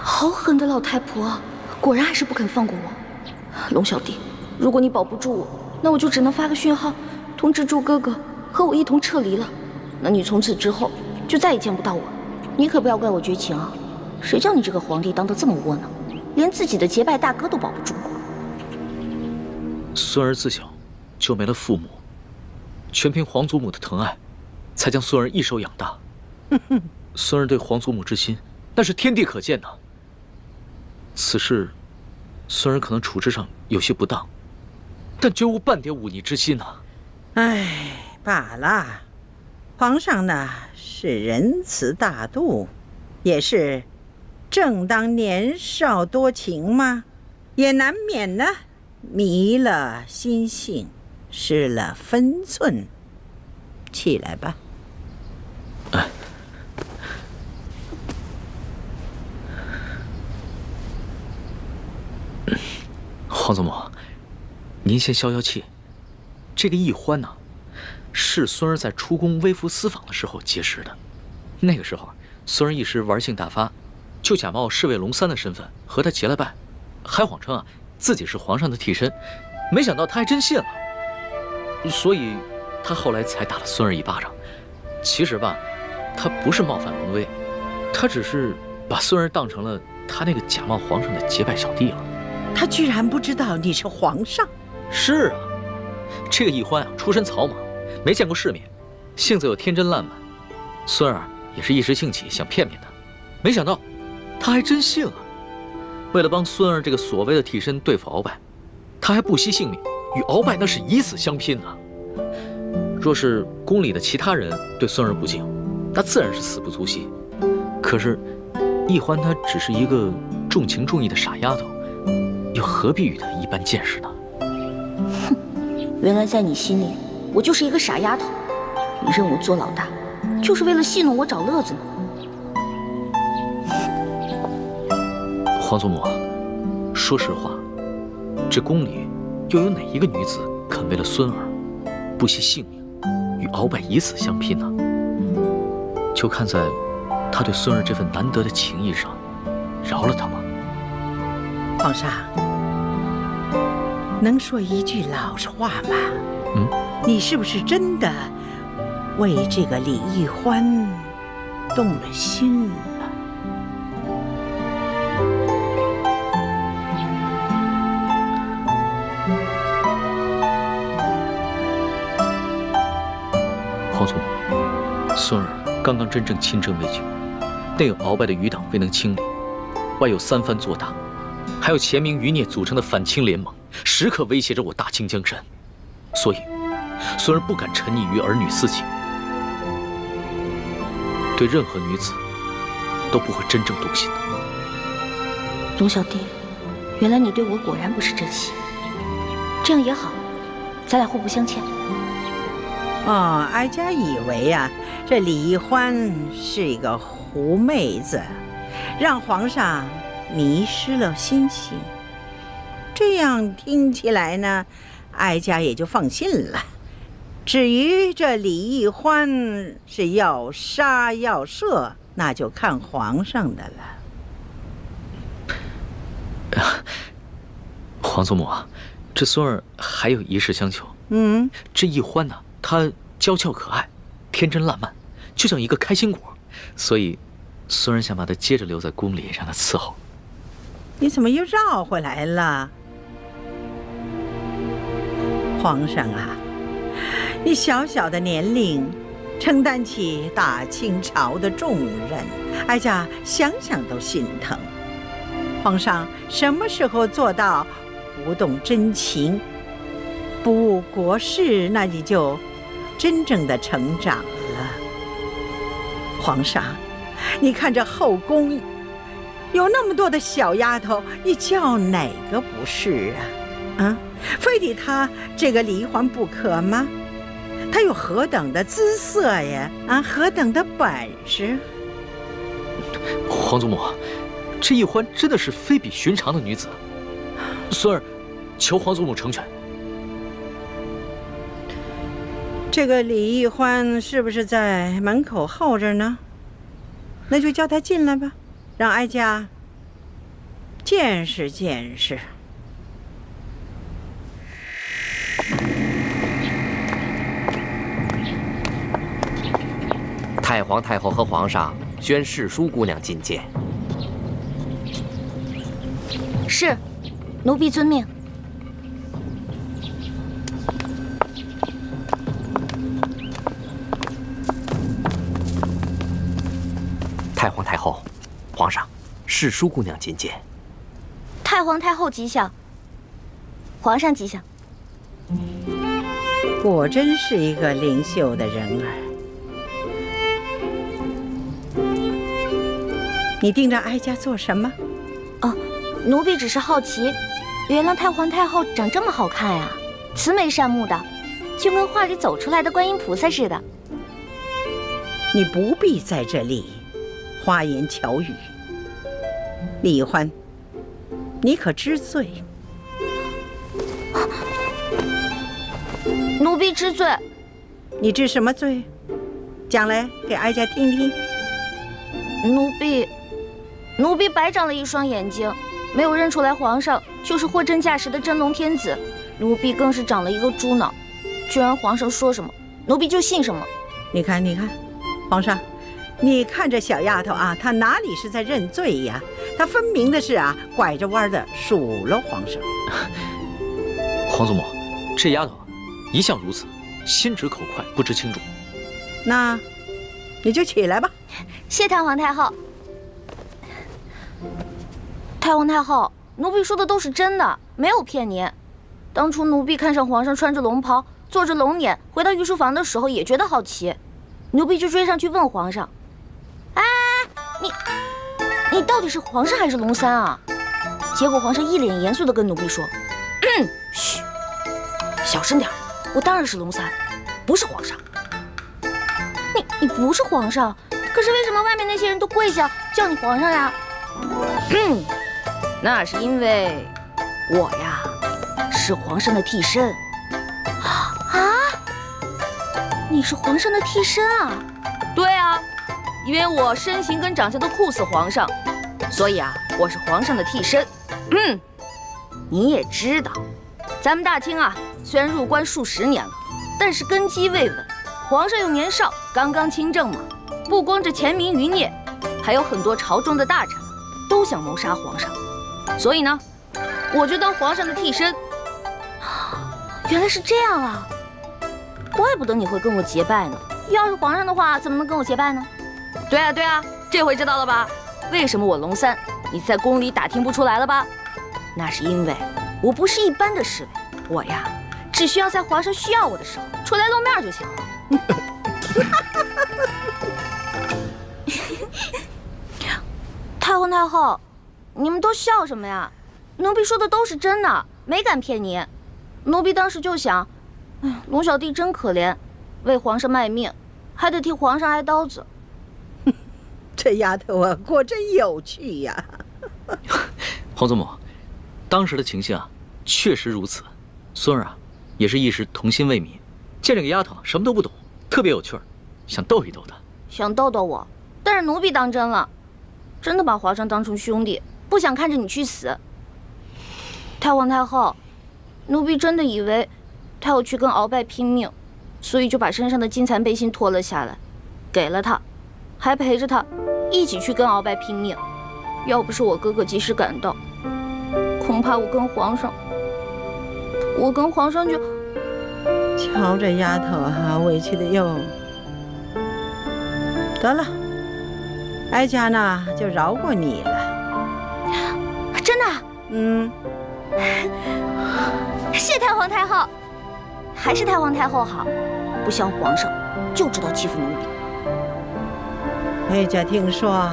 [SPEAKER 1] 好狠的老太婆，果然还是不肯放过我。龙小弟，如果你保不住我，那我就只能发个讯号，通知祝哥哥和我一同撤离了。那你从此之后就再也见不到我。你可不要怪我绝情啊！谁叫你这个皇帝当得这么窝囊，连自己的结拜大哥都保不住。
[SPEAKER 7] 孙儿自小就没了父母，全凭皇祖母的疼爱，才将孙儿一手养大。孙儿对皇祖母之心，那是天地可见的。此事，孙儿可能处置上有些不当，但绝无半点忤逆之心啊！
[SPEAKER 8] 唉，罢了。皇上呢是仁慈大度，也是正当年少多情嘛，也难免呢迷了心性，失了分寸。起来吧。
[SPEAKER 7] 皇祖母，您先消消气。这个易欢呢，是孙儿在出宫微服私访的时候结识的。那个时候，孙儿一时玩性大发，就假冒侍卫龙三的身份和他结了拜，还谎称自己是皇上的替身。没想到他还真信了，所以他后来才打了孙儿一巴掌。其实吧，他不是冒犯龙威，他只是把孙儿当成了他那个假冒皇上的结拜小弟了。
[SPEAKER 8] 他居然不知道你是皇上？
[SPEAKER 7] 是啊，这个易欢出身草莽，没见过世面，性子又天真烂漫。孙儿也是一时兴起想骗骗他，没想到他还真信了。为了帮孙儿这个所谓的替身对付鳌拜，他还不惜性命，与鳌拜那是以死相拼啊！若是宫里的其他人对孙儿不敬，那自然是死不足惜。可是易欢她只是一个重情重义的傻丫头，又何必与他一般见识呢？
[SPEAKER 1] 哼，原来在你心里，我就是一个傻丫头。你认我做老大，就是为了戏弄我找乐子呢。
[SPEAKER 7] 皇祖母，说实话，这宫里又有哪一个女子肯为了孙儿不惜性命，与鳌拜以死相拼呢？
[SPEAKER 5] 就看在他对孙儿这份难得的情谊上，饶了他吧。
[SPEAKER 8] 皇上，能说一句老实话吗？你是不是真的为这个李易欢动了心了？
[SPEAKER 5] 皇祖母，孙儿刚刚真正亲征未久，内有鳌拜的余党未能清理，外有三藩做大，还有前明余孽组成的反清联盟，时刻威胁着我大清江山，所以孙儿不敢沉溺于儿女私情，对任何女子都不会真正动心的。
[SPEAKER 1] 龙小弟，原来你对我果然不是真心，这样也好，咱俩互不相欠。
[SPEAKER 8] 哀家以为啊，这李易欢是一个狐妹子，让皇上迷失了心性。这样听起来呢，哀家也就放心了。至于这李易欢是要杀要赦，那就看皇上的了。
[SPEAKER 5] 皇祖母啊，这孙儿还有一事相求。这易欢呢，他娇俏可爱，天真烂漫，就像一个开心果，所以孙儿想把他接着留在宫里，让他伺候。
[SPEAKER 8] 你怎么又绕回来了？皇上啊，你小小的年龄，承担起大清朝的重任，哀家想想都心疼。皇上什么时候做到不动真情，不误国事，那你就真正的成长了。皇上，你看这后宫有那么多的小丫头，你叫哪个不是啊？非得她这个李易欢不可吗？她有何等的姿色呀？何等的本事？
[SPEAKER 5] 皇祖母，这易欢真的是非比寻常的女子，孙儿求皇祖母成全。
[SPEAKER 8] 这个李易欢是不是在门口候着呢？那就叫他进来吧，让哀家见识见识。
[SPEAKER 13] 太皇太后和皇上宣世淑姑娘觐见。
[SPEAKER 1] 是，奴婢遵命。
[SPEAKER 13] 太皇太后，皇上，世淑姑娘觐见。
[SPEAKER 1] 太皇太后吉祥，皇上吉祥。
[SPEAKER 8] 果真是一个灵秀的人儿。你盯着哀家做什么？
[SPEAKER 1] 奴婢只是好奇，原来太皇太后长这么好看呀，慈眉善目的，就跟画里走出来的观音菩萨似的。
[SPEAKER 8] 你不必在这里花言巧语。李易欢，你可知罪？
[SPEAKER 1] 奴婢知罪。
[SPEAKER 8] 你知什么罪？讲来给哀家听听。
[SPEAKER 1] 奴婢白长了一双眼睛，没有认出来皇上就是货真价实的真龙天子。奴婢更是长了一个猪脑，居然皇上说什么，奴婢就信什么。
[SPEAKER 8] 你看，皇上，你看这小丫头啊，她哪里是在认罪呀？她分明的是拐着弯的数落皇上。
[SPEAKER 5] 皇祖母，这丫头一向如此，心直口快，不知轻重。
[SPEAKER 8] 那你就起来吧。
[SPEAKER 1] 谢太皇太后。太皇太后，奴婢说的都是真的，没有骗您。当初奴婢看上皇上穿着龙袍，坐着龙辇，回到御书房的时候也觉得好奇，奴婢就追上去问皇上：“哎，你到底是皇上还是龙三啊？”结果皇上一脸严肃地跟奴婢说：“嘘，小声点，我当然是龙三，不是皇上。”你不是皇上，可是为什么外面那些人都跪下叫你皇上呀？那是因为我呀是皇上的替身。啊？你是皇上的替身啊？对啊，因为我身形跟长相都酷似皇上，所以啊，我是皇上的替身。你也知道，咱们大清啊，虽然入关数十年了，但是根基未稳，皇上又年少，刚刚亲政嘛。不光这前明余孽，还有很多朝中的大臣都想谋杀皇上，所以呢，我就当皇上的替身。原来是这样啊，怪不得你会跟我结拜呢。要是皇上的话，怎么能跟我结拜呢？对啊，这回知道了吧？为什么我龙三你在宫里打听不出来了吧？那是因为我不是一般的侍卫，我呀，只需要在皇上需要我的时候出来露面就行了。太皇太后，你们都笑什么呀？奴婢说的都是真的，没敢骗你。奴婢当时就想，龙小弟真可怜，为皇上卖命，还得替皇上挨刀子。
[SPEAKER 8] 这丫头啊，果真有趣呀！
[SPEAKER 5] 皇祖母，当时的情形啊，确实如此。孙儿啊，也是一时童心未泯，见这个丫头什么都不懂，特别有趣儿，想逗一逗她。
[SPEAKER 1] 想逗逗我，但是奴婢当真了，真的把皇上当成兄弟，不想看着你去死。太皇太后，奴婢真的以为他要去跟鳌拜拼命，所以就把身上的金蚕背心脱了下来，给了他，还陪着他一起去跟鳌拜拼命。要不是我哥哥及时赶到，恐怕我跟皇上就……
[SPEAKER 8] 瞧这丫头啊，委屈的哟。得了，哀家呢就饶过你了。
[SPEAKER 1] 真的？谢太皇太后，还是太皇太后好，不像皇上就知道欺负奴婢。
[SPEAKER 8] 哀家听说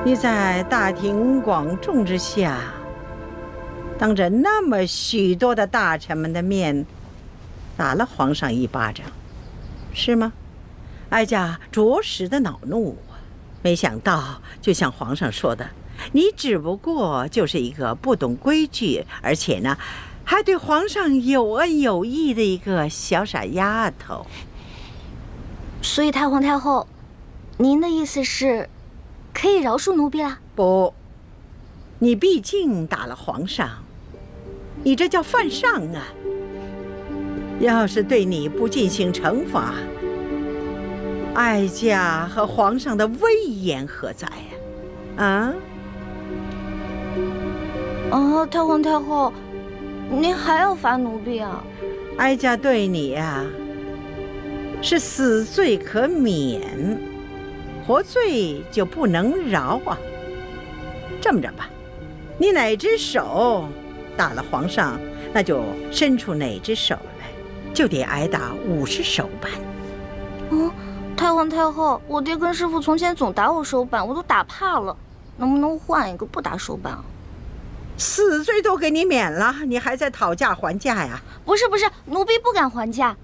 [SPEAKER 8] 你在大庭广众之下，当着那么许多的大臣们的面，打了皇上一巴掌，是吗？哀家着实的恼怒啊！没想到，就像皇上说的，你只不过就是一个不懂规矩，而且呢，还对皇上有恩有义的一个小傻丫头。
[SPEAKER 1] 所以太皇太后，您的意思是，可以饶恕奴婢啦？
[SPEAKER 8] 不，你毕竟打了皇上，你这叫犯上啊！要是对你不进行惩罚，哀家和皇上的威严何在呀？
[SPEAKER 1] 太皇太后，您还要罚奴婢啊？
[SPEAKER 8] 哀家对你呀，是死罪可免，活罪就不能饶啊。这么着吧，你哪只手打了皇上，那就伸出哪只手来，就得挨打50手板。
[SPEAKER 1] 太皇太后，我爹跟师傅从前总打我手板，我都打怕了，能不能换一个不打手板啊？
[SPEAKER 8] 死罪都给你免了，你还在讨价还价呀？
[SPEAKER 1] 不是，奴婢不敢还价，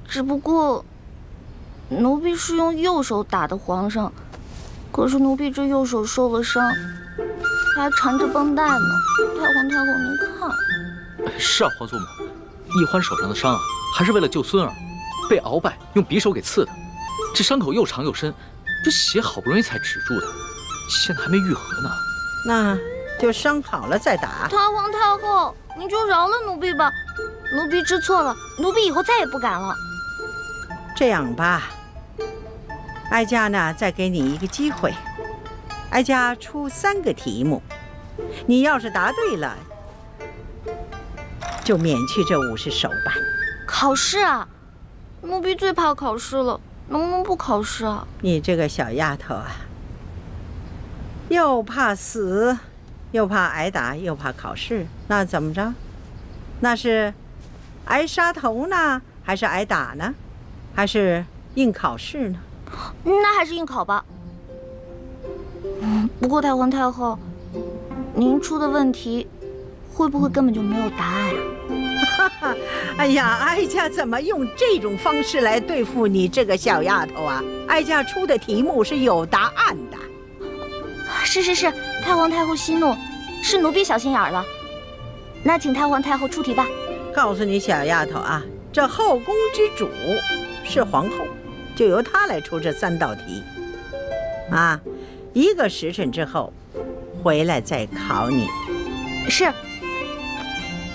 [SPEAKER 1] 只不过奴婢是用右手打的皇上，可是奴婢这右手受了伤，还缠着绷带呢。太皇太后，您看。
[SPEAKER 5] 是啊，皇祖母，奕欢手上的伤啊，还是为了救孙儿，被鳌拜用匕首给刺的。这伤口又长又深，这血好不容易才止住的，现在还没愈合呢。
[SPEAKER 8] 那就伤好了再打。
[SPEAKER 1] 太皇太后，您就饶了奴婢吧，奴婢知错了，奴婢以后再也不敢了。
[SPEAKER 8] 这样吧，哀家呢再给你一个机会，哀家出3个题目，你要是答对了，就免去这50手板。
[SPEAKER 1] 考试啊？奴婢最怕考试了，能不能不考试啊？
[SPEAKER 8] 你这个小丫头啊，又怕死，又怕挨打，又怕考试，那怎么着？那是挨杀头呢，还是挨打呢？还是硬考试呢？
[SPEAKER 1] 那还是硬考吧。不过太皇太后，您出的问题会不会根本就没有答案啊？
[SPEAKER 8] 哎呀，哀家怎么用这种方式来对付你这个小丫头啊？哀家出的题目是有答案的。
[SPEAKER 1] 是，太皇太后息怒，是奴婢小心眼了。那请太皇太后出题吧。
[SPEAKER 8] 告诉你小丫头啊，这后宫之主是皇后，就由他来出这3道题。啊，1个时辰之后回来再考你。
[SPEAKER 1] 是。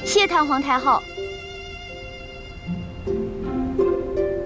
[SPEAKER 1] 谢太皇太后。